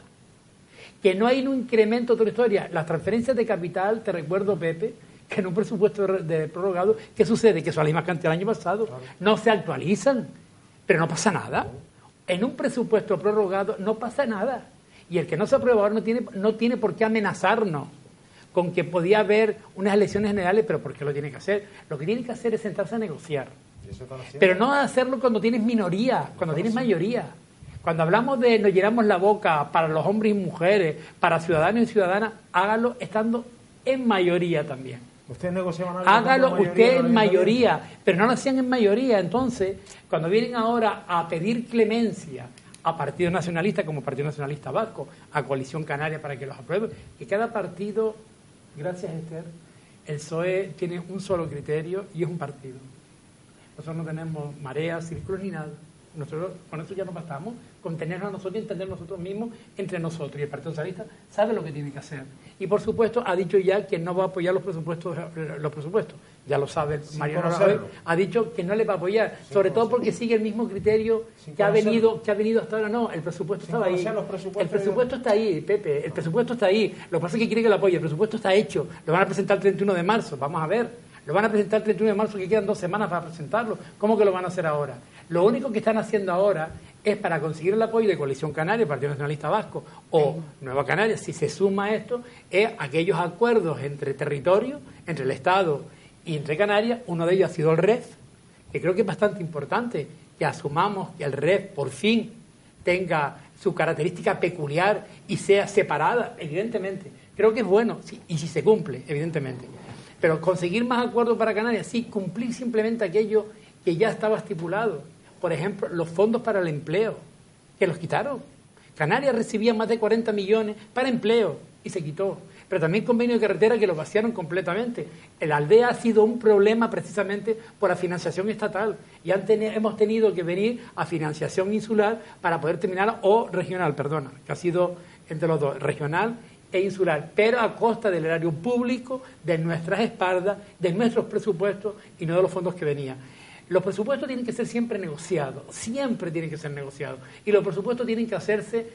Que no hay un incremento de toda la historia. Las transferencias de capital, te recuerdo, Pepe, que en un presupuesto de prorrogado, ¿qué sucede? Que son la misma cantidad del año pasado, no se actualizan, pero no pasa nada. En un presupuesto prorrogado no pasa nada. Y el que no se aprueba ahora no tiene por qué amenazarnos con que podía haber unas elecciones generales, pero ¿por qué lo tiene que hacer? Lo que tiene que hacer es sentarse a negociar. Pero no hacerlo cuando tienes minoría, cuando tienes mayoría. Cuando hablamos de nos llenamos la boca para los hombres y mujeres, para ciudadanos y ciudadanas, hágalo estando en mayoría también. ¿Ustedes negociaban algo? Hágalo usted en mayoría, pero no lo hacían en mayoría. Entonces, cuando vienen ahora a pedir clemencia a Partido Nacionalista como Partido Nacionalista Vasco, a Coalición Canaria para que los apruebe, que cada partido, gracias Esther, el PSOE tiene un solo criterio y es un partido. Nosotros no tenemos mareas, círculos ni nada. Nosotros con eso ya no bastamos, con tenernos a nosotros y entender nosotros mismos entre nosotros. Y el Partido Socialista sabe lo que tiene que hacer. Y por supuesto ha dicho ya que no va a apoyar los presupuestos. Ya lo sabe Mariano Rajoy. Ha dicho que no le va a apoyar, sobre todo porque sigue el mismo criterio que ha venido hasta ahora. No, el presupuesto estaba ahí. El presupuesto está ahí, Pepe. El presupuesto está ahí. Lo que pasa es que quiere que lo apoye. El presupuesto está hecho. Lo van a presentar el 31 de marzo. Vamos a ver. Lo van a presentar el 31 de marzo, que quedan 2 semanas para presentarlo. ¿Cómo que lo van a hacer ahora? Lo único que están haciendo ahora es para conseguir el apoyo de Coalición Canaria, Partido Nacionalista Vasco o Nueva Canarias, si se suma a esto, es aquellos acuerdos entre territorios, entre el Estado y entre Canarias. Uno de ellos ha sido el REF, que creo que es bastante importante que asumamos que el REF por fin tenga su característica peculiar y sea separada, evidentemente. Creo que es bueno, sí, y si se cumple, evidentemente. Pero conseguir más acuerdos para Canarias, sí, cumplir simplemente aquello que ya estaba estipulado. Por ejemplo, los fondos para el empleo, que los quitaron. Canarias recibía más de 40 millones para empleo y se quitó. Pero también convenio de carretera que lo vaciaron completamente. La aldea ha sido un problema precisamente por la financiación estatal y hemos tenido que venir a financiación insular para poder terminar, o regional, perdona, que ha sido entre los dos, regional e insular, pero a costa del erario público, de nuestras espaldas, de nuestros presupuestos y no de los fondos que venían. Los presupuestos tienen que ser siempre negociados, siempre tienen que ser negociados. Y los presupuestos tienen que hacerse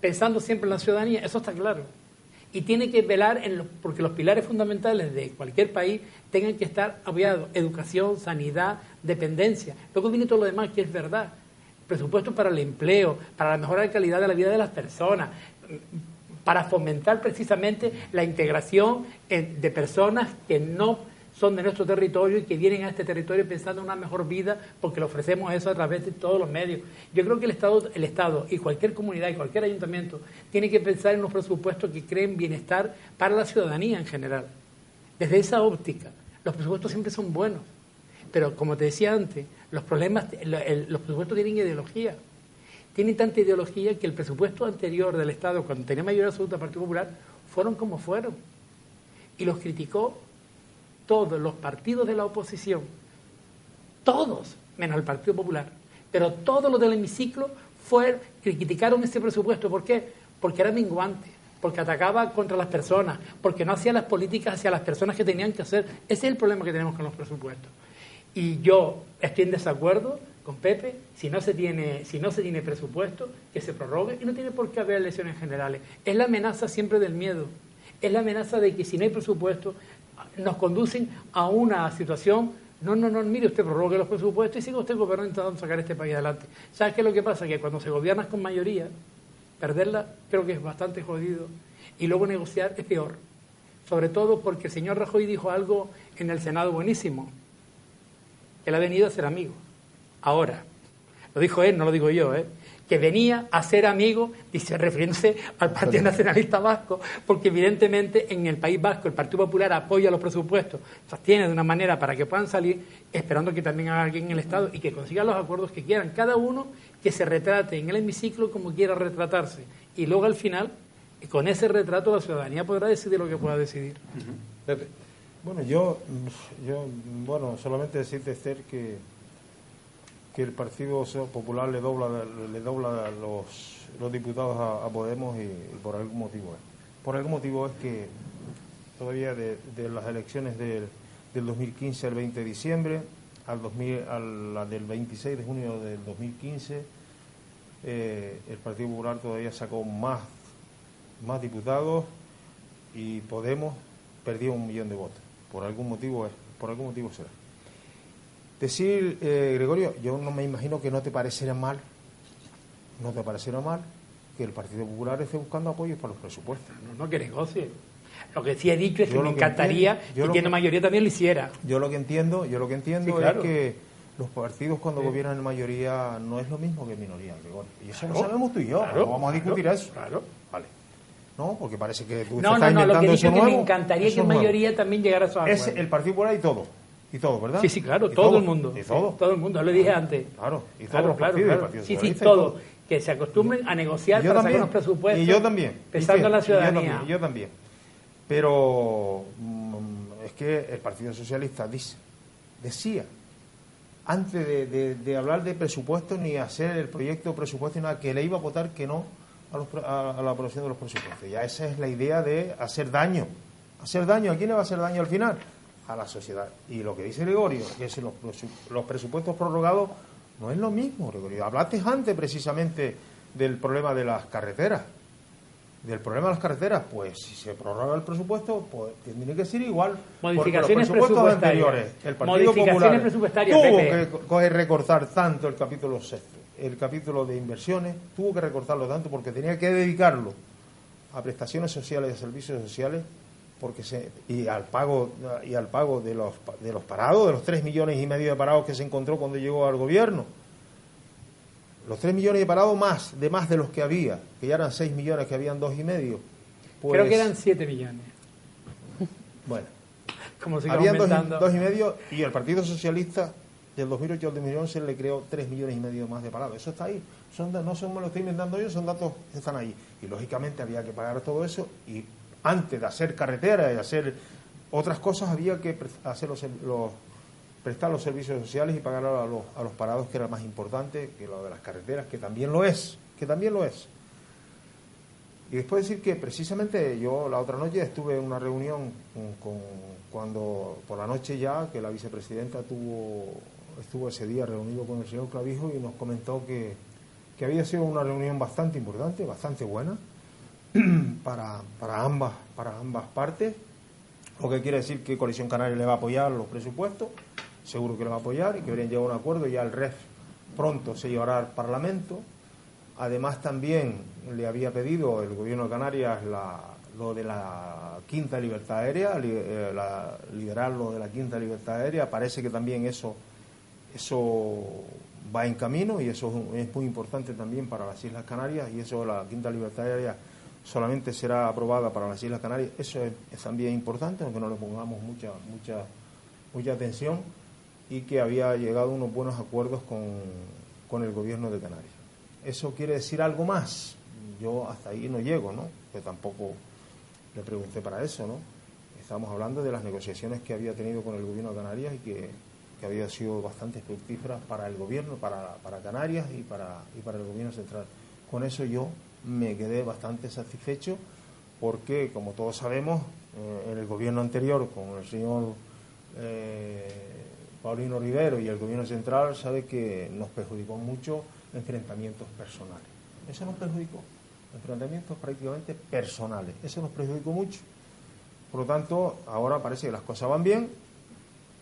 pensando siempre en la ciudadanía, eso está claro. Y tiene que velar porque los pilares fundamentales de cualquier país tengan que estar apoyados: educación, sanidad, dependencia. Luego viene todo lo demás, que es verdad. Presupuestos para el empleo, para la mejora de la calidad de la vida de las personas, para fomentar precisamente la integración de personas que no son de nuestro territorio y que vienen a este territorio pensando en una mejor vida, porque le ofrecemos eso a través de todos los medios. Yo creo que el Estado y cualquier comunidad y cualquier ayuntamiento tiene que pensar en unos presupuestos que creen bienestar para la ciudadanía en general. Desde esa óptica, los presupuestos siempre son buenos, pero como te decía antes, los presupuestos tienen ideología. Tienen tanta ideología que el presupuesto anterior del Estado, cuando tenía mayoría absoluta del Partido Popular, fueron como fueron. y los criticó todos los partidos de la oposición, todos, menos el Partido Popular, pero todos los del hemiciclo criticaron ese presupuesto. ¿Por qué? Porque era menguante, porque atacaba contra las personas, porque no hacía las políticas hacia las personas que tenían que hacer. Ese es el problema que tenemos con los presupuestos. Y yo estoy en desacuerdo con Pepe, si no se tiene presupuesto, que se prorrogue, y no tiene por qué haber elecciones generales. Es la amenaza siempre del miedo, es la amenaza de que si no hay presupuesto nos conducen a una situación, no, mire, usted prorrogue los presupuestos y siga usted gobernando intentando sacar este país adelante. ¿Sabes qué es lo que pasa? Que cuando se gobierna con mayoría, perderla creo que es bastante jodido, y luego negociar es peor, sobre todo porque el señor Rajoy dijo algo en el Senado buenísimo, que él ha venido a ser amigo. Ahora, lo dijo él, no lo digo yo, que venía a ser amigo, dice, refiriéndose al Partido Nacionalista Vasco, porque evidentemente en el País Vasco el Partido Popular apoya los presupuestos, sostiene de una manera para que puedan salir, esperando que también haga alguien en el Estado y que consigan los acuerdos que quieran, cada uno que se retrate en el hemiciclo como quiera retratarse, y luego al final, con ese retrato la ciudadanía podrá decidir lo que pueda decidir. Pepe. Bueno, yo solamente decirte, Esther, que el Partido Popular le dobla los diputados a Podemos y por algún motivo es. Por algún motivo es que todavía de las elecciones del 2015 al 20 de diciembre, a la del 26 de junio del 2015, el Partido Popular todavía sacó más diputados y Podemos perdió 1 millón de votos. Por algún motivo será. Decir, Gregorio, yo no me imagino que no te pareciera mal que el Partido Popular esté buscando apoyos para los presupuestos. No que negocie. Lo que sí he dicho es que me encantaría que tiene mayoría también lo hiciera. Yo lo que entiendo sí, claro, es que los partidos cuando gobiernan en mayoría no es lo mismo que en minoría, Gregorio. Y eso lo sabemos tú y yo, no vamos a discutir eso. Claro. Vale. No, porque parece que tú estás inventando lo que he dicho eso es que nuevo. me encantaría que en mayoría también llegara a esos acuerdos. Es el Partido Popular y todo, ¿verdad? Sí, claro, todo el mundo. Y todo. Todo el mundo, lo dije antes. Claro, y todos los partidos. El Partido Sí, Socialista todo. Que se acostumbren a negociar para sacar unos presupuestos. Y yo también. Pensando en la ciudadanía. Y yo también. Pero es que el Partido Socialista decía, antes de hablar de presupuestos ni hacer el proyecto de presupuesto, nada, que le iba a votar que no a la aprobación de los presupuestos. Ya esa es la idea de hacer daño. ¿Hacer daño? ¿A quién le va a hacer daño al final? A la sociedad. Y lo que dice Gregorio, que es los presupuestos prorrogados, no es lo mismo, Gregorio. Hablaste antes precisamente del problema de las carreteras. Pues si se prorroga el presupuesto, pues tiene que ser igual. Modificaciones porque los presupuestos presupuestarias. Anteriores, el Partido Popular tuvo que recortar tanto el capítulo sexto, el capítulo de inversiones, tuvo que recortarlo tanto porque tenía que dedicarlo a prestaciones sociales y a servicios sociales, y al pago de los parados, de los 3,5 millones de parados que se encontró cuando llegó al gobierno. Los 3 millones de parados más de los que había, que ya eran 6 millones, que habían 2,5. Pues, creo que eran 7 millones. Bueno, como habían 2,5, y el Partido Socialista del 2008 al 2011 le creó 3,5 millones más de parados. Eso está ahí. No me lo estoy inventando yo, son datos que están ahí. Y lógicamente había que pagar todo eso, y antes de hacer carreteras y hacer otras cosas había que prestar los servicios sociales y pagar a los parados, que era más importante que lo de las carreteras, que también lo es. Y después decir que precisamente yo la otra noche estuve en una reunión cuando por la noche ya, que la vicepresidenta estuvo ese día reunido con el señor Clavijo y nos comentó que había sido una reunión bastante importante, bastante buena para ambas partes, lo que quiere decir que Coalición Canaria le va a apoyar los presupuestos, seguro que lo va a apoyar, y que habrían llegado a un acuerdo. Ya el REF pronto se llevará al Parlamento. Además también le había pedido el Gobierno de Canarias lo de la quinta libertad aérea, liderar lo de la quinta libertad aérea. Parece que también eso va en camino, y eso es muy importante también para las Islas Canarias, y eso, la quinta libertad aérea solamente será aprobada para las Islas Canarias. Eso es también importante, aunque no le pongamos mucha atención, y que había llegado a unos buenos acuerdos con el Gobierno de Canarias. ¿Eso quiere decir algo más? Yo hasta ahí no llego, ¿no? Que tampoco le pregunté para eso, ¿no? Es Estamos hablando de las negociaciones que había tenido con el gobierno de Canarias y que había sido bastante fructíferas para el gobierno, para Canarias y para el gobierno central. Con eso yo me quedé bastante satisfecho porque, como todos sabemos, en el gobierno anterior, con el señor Paulino Rivero y el gobierno central, sabe que nos perjudicó mucho enfrentamientos personales. Eso nos perjudicó, enfrentamientos prácticamente personales. Eso nos perjudicó mucho. Por lo tanto, ahora parece que las cosas van bien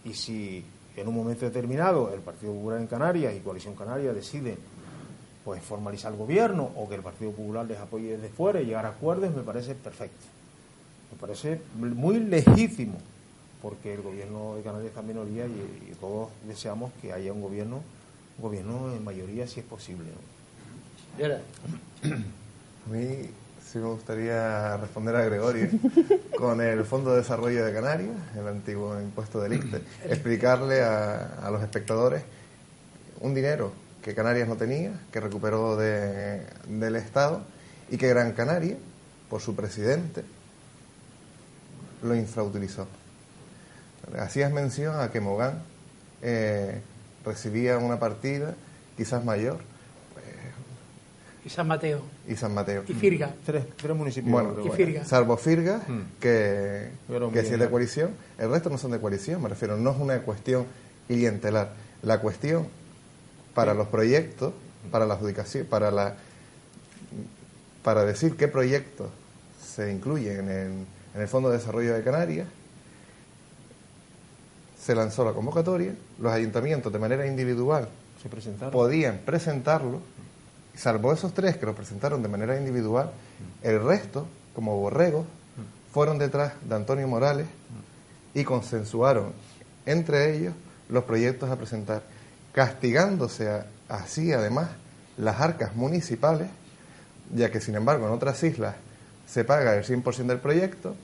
y si en un momento determinado el Partido Popular en Canarias y Coalición Canaria deciden pues formalizar el gobierno o que el Partido Popular les apoye desde fuera y llegar a acuerdos, me parece perfecto. Me parece muy legítimo porque el gobierno de Canarias está en minoría y todos deseamos que haya un gobierno en mayoría si es posible, ¿no? A mí sí me gustaría responder a Gregorio con el Fondo de Desarrollo de Canarias, el antiguo impuesto del ICTE, explicarle a los espectadores un dinero que Canarias no tenía, que recuperó del Estado y que Gran Canaria, por su presidente, lo infrautilizó. Hacías mención a que Mogán recibía una partida quizás mayor. Y San Mateo. Y San Mateo. Y Firga. Tres municipios. Bueno, y Firga. Salvo Firga, que sí es de bien. coalición, el resto no son de coalición, me refiero, no es una cuestión clientelar. La cuestión para los proyectos, para la adjudicación, para decir qué proyectos se incluyen en el Fondo de Desarrollo de Canarias, se lanzó la convocatoria, los ayuntamientos de manera individual Se presentaron. podían presentarlo, salvo esos tres que lo presentaron de manera individual, el resto, como borregos, fueron detrás de Antonio Morales y consensuaron entre ellos los proyectos a presentar, castigándose así además las arcas municipales, ya que sin embargo en otras islas se paga el 100% del proyecto,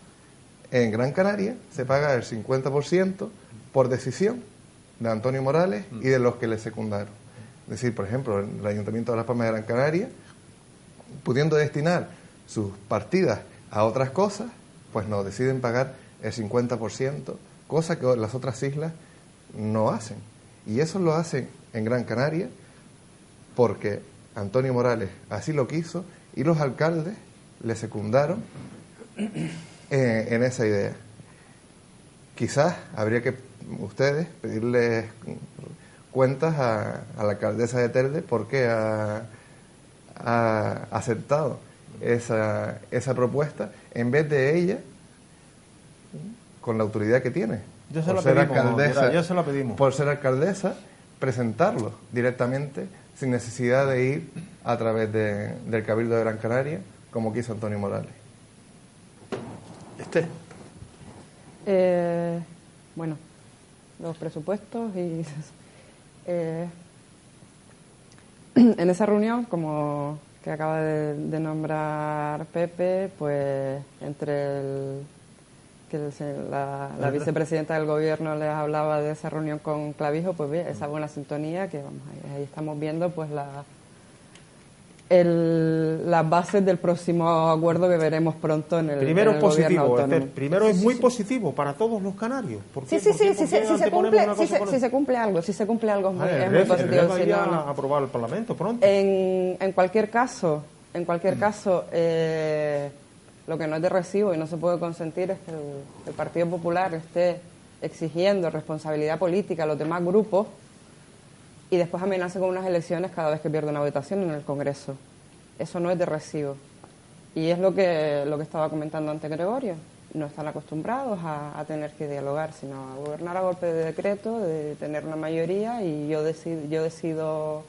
en Gran Canaria se paga el 50% por decisión de Antonio Morales y de los que le secundaron. Es decir, por ejemplo, el Ayuntamiento de Las Palmas de Gran Canaria, pudiendo destinar sus partidas a otras cosas, pues no, deciden pagar el 50%, cosa que las otras islas no hacen. Y eso lo hacen en Gran Canaria porque Antonio Morales así lo quiso y los alcaldes le secundaron en esa idea. Quizás habría que ustedes pedirles cuentas a la alcaldesa de Telde porque ha aceptado esa propuesta en vez de ella, con la autoridad que tiene, Yo se la pedimos. por ser alcaldesa, presentarlo directamente sin necesidad de ir a través del Cabildo de Gran Canaria como quiso Antonio Morales. Bueno, los presupuestos y en esa reunión, como que acaba de nombrar Pepe, pues entre la vicepresidenta del gobierno les hablaba de esa reunión con Clavijo, pues bien, esa buena sintonía que vamos ahí estamos viendo pues las bases del próximo acuerdo que veremos pronto en el Primero en el positivo, gobierno autónomo. primero es muy positivo para todos los canarios. Sí, si se cumple algo es muy positivo. El REF a aprobar el Parlamento pronto. En cualquier caso, lo que no es de recibo y no se puede consentir es que el Partido Popular esté exigiendo responsabilidad política a los demás grupos y después amenace con unas elecciones cada vez que pierde una votación en el Congreso. Eso no es de recibo. Y es lo que estaba comentando antes Gregorio. No están acostumbrados a tener que dialogar, sino a gobernar a golpe de decreto, de tener una mayoría y yo decido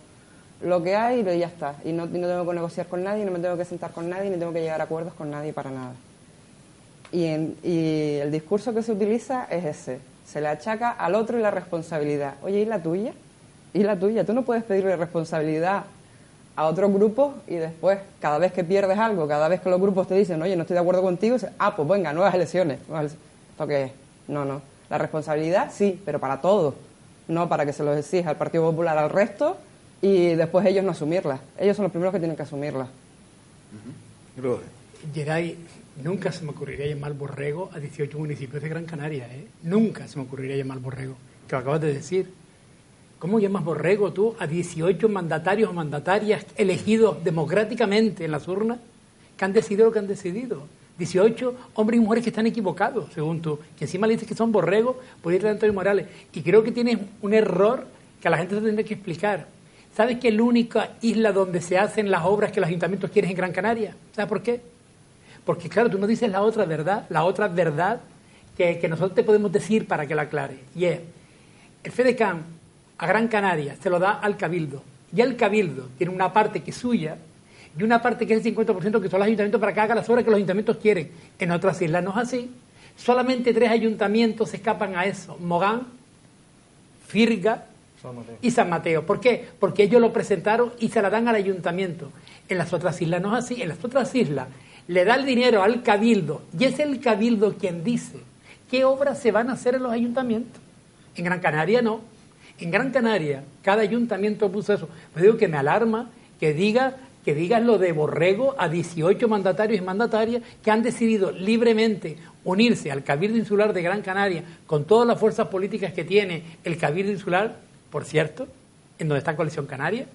lo que hay y ya está. Y no tengo que negociar con nadie, no me tengo que sentar con nadie, ni tengo que llegar a acuerdos con nadie para nada. Y el discurso que se utiliza es ese. Se le achaca al otro y la responsabilidad. Oye, ¿y la tuya? ¿Y la tuya? Tú no puedes pedirle responsabilidad a otros grupos y después, cada vez que pierdes algo, cada vez que los grupos te dicen, oye, no estoy de acuerdo contigo, pues venga, nuevas elecciones. ¿Esto qué es? No. La responsabilidad sí, pero para todos. No para que se los exija el Partido Popular al resto y después ellos no asumirla. Ellos son los primeros que tienen que asumirla. Geray, nunca se me ocurriría llamar borrego a 18 municipios de Gran Canaria, ¿eh? Nunca se me ocurriría llamar borrego, que lo acabas de decir. ¿Cómo llamas borrego tú a 18 mandatarios o mandatarias elegidos democráticamente en las urnas que han decidido lo que han decidido? 18 hombres y mujeres que están equivocados, según tú, que encima le dices que son borregos por ir a Antonio Morales. Y creo que tienes un error que a la gente se tendrá que explicar. ¿Sabes que es la única isla donde se hacen las obras que los ayuntamientos quieren en Gran Canaria? ¿Sabes por qué? Porque, claro, tú no dices la otra verdad que nosotros te podemos decir para que la aclare. Y es, el FEDECAN a Gran Canaria se lo da al Cabildo. Y el Cabildo tiene una parte que es suya y una parte que es el 50% que son los ayuntamientos para que hagan las obras que los ayuntamientos quieren. En otras islas no es así. Solamente 3 ayuntamientos se escapan a eso. Mogán, Firga y San Mateo. ¿Por qué? Porque ellos lo presentaron y se la dan al ayuntamiento. En las otras islas no es así. En las otras islas le da el dinero al Cabildo y es el Cabildo quien dice qué obras se van a hacer en los ayuntamientos. En Gran Canaria no. En Gran Canaria cada ayuntamiento puso eso. Pues digo que me alarma que digas lo de borrego a 18 mandatarios y mandatarias que han decidido libremente unirse al Cabildo Insular de Gran Canaria con todas las fuerzas políticas que tiene el Cabildo Insular, por cierto, en donde está Coalición Canaria,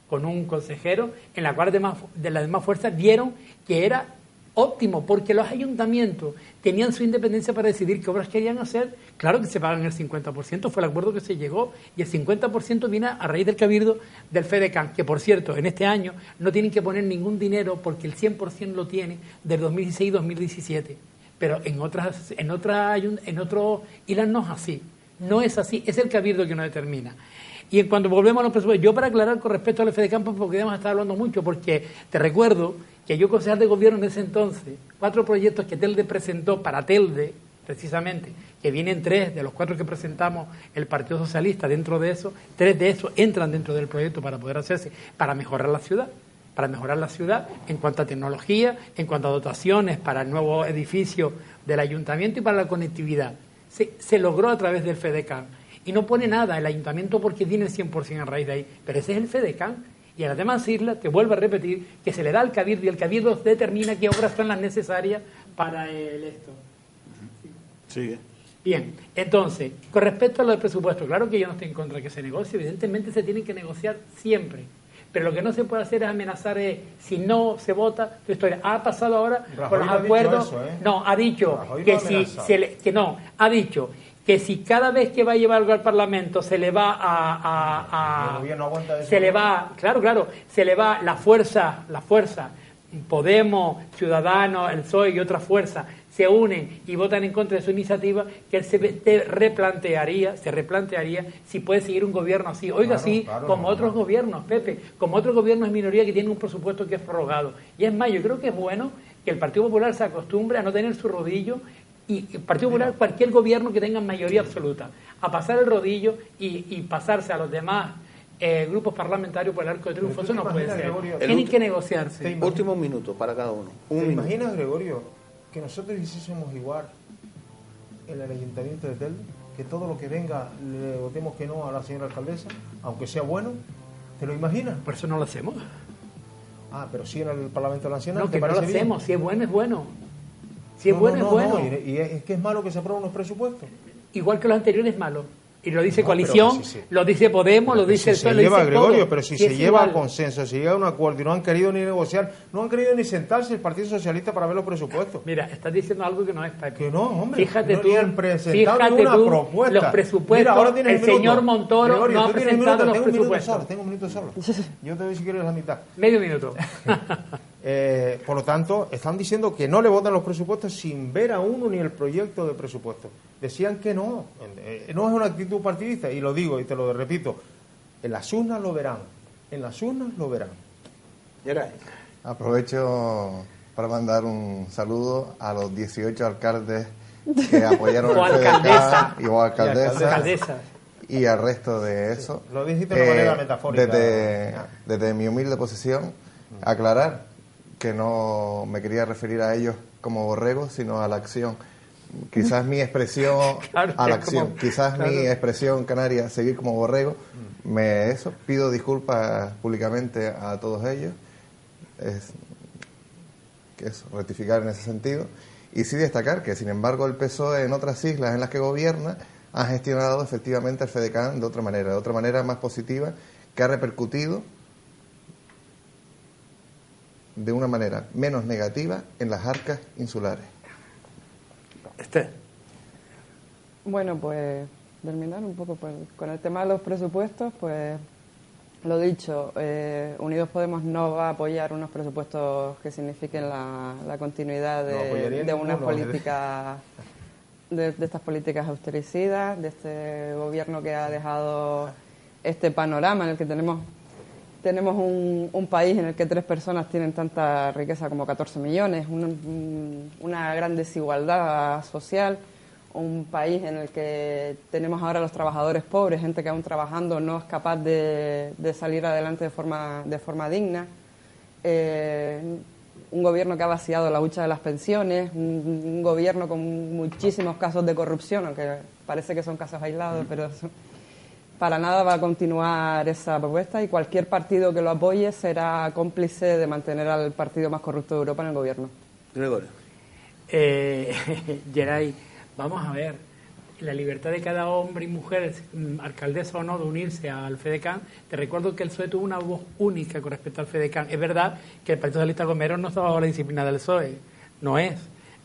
con un consejero en la cual de las demás fuerzas vieron que era óptimo, porque los ayuntamientos tenían su independencia para decidir qué obras querían hacer. Claro que se pagan el 50%, fue el acuerdo que se llegó, y el 50% viene a raíz del Cabildo del FEDECAN, que por cierto, en este año no tienen que poner ningún dinero porque el 100% lo tiene del 2016 y 2017. Pero en otras islas no es así. No es así, es el Cabildo que nos determina. Y en cuanto volvemos a los presupuestos, yo para aclarar con respecto al FEDECAN, porque debemos estar hablando mucho, porque te recuerdo que yo, concejal de gobierno en ese entonces, 4 proyectos que Telde presentó para Telde, precisamente, que vienen 3 de los 4 que presentamos el Partido Socialista, dentro de eso, 3 de esos entran dentro del proyecto para poder hacerse, para mejorar la ciudad en cuanto a tecnología, en cuanto a dotaciones para el nuevo edificio del ayuntamiento y para la conectividad. Se logró a través del FEDECAN. Y no pone nada el ayuntamiento porque tiene el 100% a raíz de ahí. Pero ese es el FEDECAN. Y a las demás islas, te vuelvo a repetir, que se le da al Cabildo y el Cabildo determina qué obras son las necesarias para esto. Sigue. Bien, entonces, con respecto a lo del presupuesto, claro que yo no estoy en contra de que se negocie, evidentemente se tienen que negociar siempre. Pero lo que no se puede hacer es amenazar, si no se vota, tu historia. Ha pasado ahora con los acuerdos. No, ha dicho que que si cada vez que va a llevar algo al Parlamento se le va se le va la fuerza, Podemos, Ciudadanos, el PSOE y otras fuerzas se unen y votan en contra de su iniciativa, que él se replantearía si puede seguir un gobierno así. Oiga, como otros gobiernos, Pepe, como otros gobiernos de minoría que tienen un presupuesto que es prorrogado. Y es más, yo creo que es bueno que el Partido Popular se acostumbre a no tener su rodillo, y el Partido Popular, cualquier gobierno que tenga mayoría absoluta, a pasar el rodillo y pasarse a los demás grupos parlamentarios por el arco de triunfo. Eso no puede ser. Tienen que negociarse. Último minuto para cada uno. ¿Te imaginas, Gregorio, que nosotros hiciésemos igual en el ayuntamiento de Telde? Que todo lo que venga le votemos que no a la señora alcaldesa, aunque sea bueno. ¿Te lo imaginas? Por eso no lo hacemos. Pero sí en el Parlamento Nacional. No, que no lo hacemos. Si es bueno, es bueno. Si es bueno. Y es que es malo que se aprueben los presupuestos. Igual que los anteriores, es malo. Y lo dice Coalición, lo dice Podemos, lo dice el PSOE, lo dice Gregorio, todo. pero si se lleva a consenso, si llega a un acuerdo y no han querido ni negociar, no han querido ni sentarse el Partido Socialista para ver los presupuestos. Mira, estás diciendo algo que no es, Pepe. Que no, hombre. Fíjate no tú, propuesta. Los presupuestos, mira, el señor Montoro Gregorio, no ha presentado los presupuestos. Tengo un minuto solo. Yo te doy si quieres la mitad. Medio minuto. Por lo tanto, están diciendo que no le votan los presupuestos sin ver a uno ni el proyecto de presupuesto. Decían que no es una actitud partidista, y lo digo y te lo repito, en las urnas lo verán, Aprovecho para mandar un saludo a los 18 alcaldes que apoyaron el FEDECAN y alcaldesas y al resto de eso. Lo dijiste de manera metafórica. Desde mi humilde posición, aclarar que no me quería referir a ellos como borregos, sino a la acción. Quizás mi expresión a la acción, mi expresión canaria, seguir como borrego, pido disculpas públicamente a todos ellos, rectificar en ese sentido. Y sí destacar que, sin embargo, el PSOE en otras islas en las que gobierna ha gestionado efectivamente el FEDECAN de otra manera más positiva, que ha repercutido de una manera menos negativa en las arcas insulares. Esther. Bueno, pues terminar un poco con el tema de los presupuestos, pues lo dicho, Unidos Podemos no va a apoyar unos presupuestos que signifiquen la continuidad de una política, de estas políticas austericidas, de este gobierno que ha dejado este panorama en el que tenemos un país en el que 3 personas tienen tanta riqueza como 14 millones, una gran desigualdad social, un país en el que tenemos ahora los trabajadores pobres, gente que aún trabajando no es capaz de salir adelante de forma digna, un gobierno que ha vaciado la hucha de las pensiones, un gobierno con muchísimos casos de corrupción, aunque parece que son casos aislados, pero para nada va a continuar esa propuesta, y cualquier partido que lo apoye será cómplice de mantener al partido más corrupto de Europa en el gobierno. Gregorio. Geray, vamos a ver, la libertad de cada hombre y mujer, alcaldesa o no, de unirse al FEDECAN. Te recuerdo que el PSOE tuvo una voz única con respecto al FEDECAN. Es verdad que el Partido Socialista Gomero no está bajo la disciplina del PSOE, no es.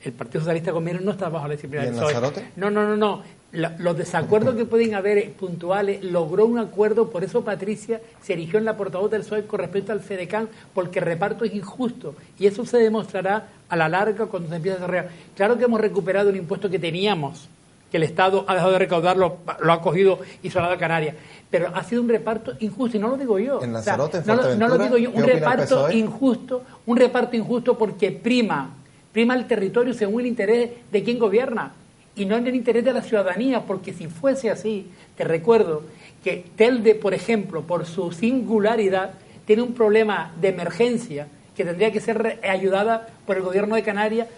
El Partido Socialista Gomero no está bajo la disciplina del PSOE. No. Los desacuerdos que pueden haber puntuales, logró un acuerdo, por eso Patricia se erigió en la portavoz del PSOE con respecto al FEDECAN, porque el reparto es injusto, y eso se demostrará a la larga cuando se empiece a desarrollar. Claro que hemos recuperado un impuesto que teníamos, que el Estado ha dejado de recaudarlo, lo ha cogido y se lo ha dado a Canarias, pero ha sido un reparto injusto, y no lo digo yo. En Lanzarote, no lo digo yo, un reparto injusto porque prima el territorio según el interés de quien gobierna, y no en el interés de la ciudadanía, porque si fuese así, te recuerdo que Telde, por ejemplo, por su singularidad, tiene un problema de emergencia que tendría que ser ayudada por el gobierno de Canarias,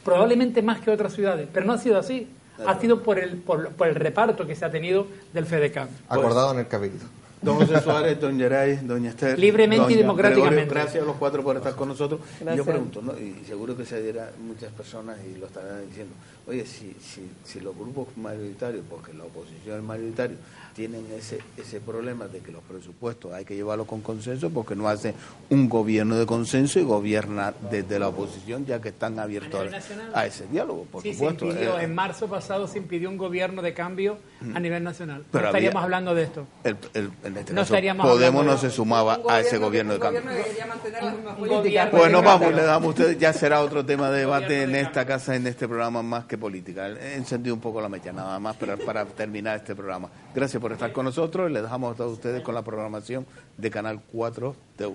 probablemente más que otras ciudades, pero no ha sido así, ha sido por el reparto que se ha tenido del FEDECAN. Acordado en el Cabildo. Don José Suárez, don Geray, doña Esther. Libremente y democráticamente. Gregorio, gracias a los 4 por estar con nosotros. Gracias. Yo pregunto, ¿no? Y seguro que se dirá muchas personas y lo estarán diciendo, oye, si los grupos mayoritarios, porque la oposición es mayoritario, tienen ese problema de que los presupuestos hay que llevarlos con consenso, porque no hacen un gobierno de consenso y gobierna desde la oposición, ya que están abiertos a ese diálogo, por supuesto. En marzo pasado se impidió un gobierno de cambio a nivel nacional. Pero no estaríamos hablando de esto. En este caso, Podemos no se sumaba a ese gobierno de cambio. Bueno, vamos, le damos a ustedes, ya será otro tema de debate en esta casa, en este programa, más que política. He encendido un poco la mecha, nada más para terminar este programa. Gracias por estar con nosotros y les dejamos a todos ustedes con la programación de Canal 4 TV.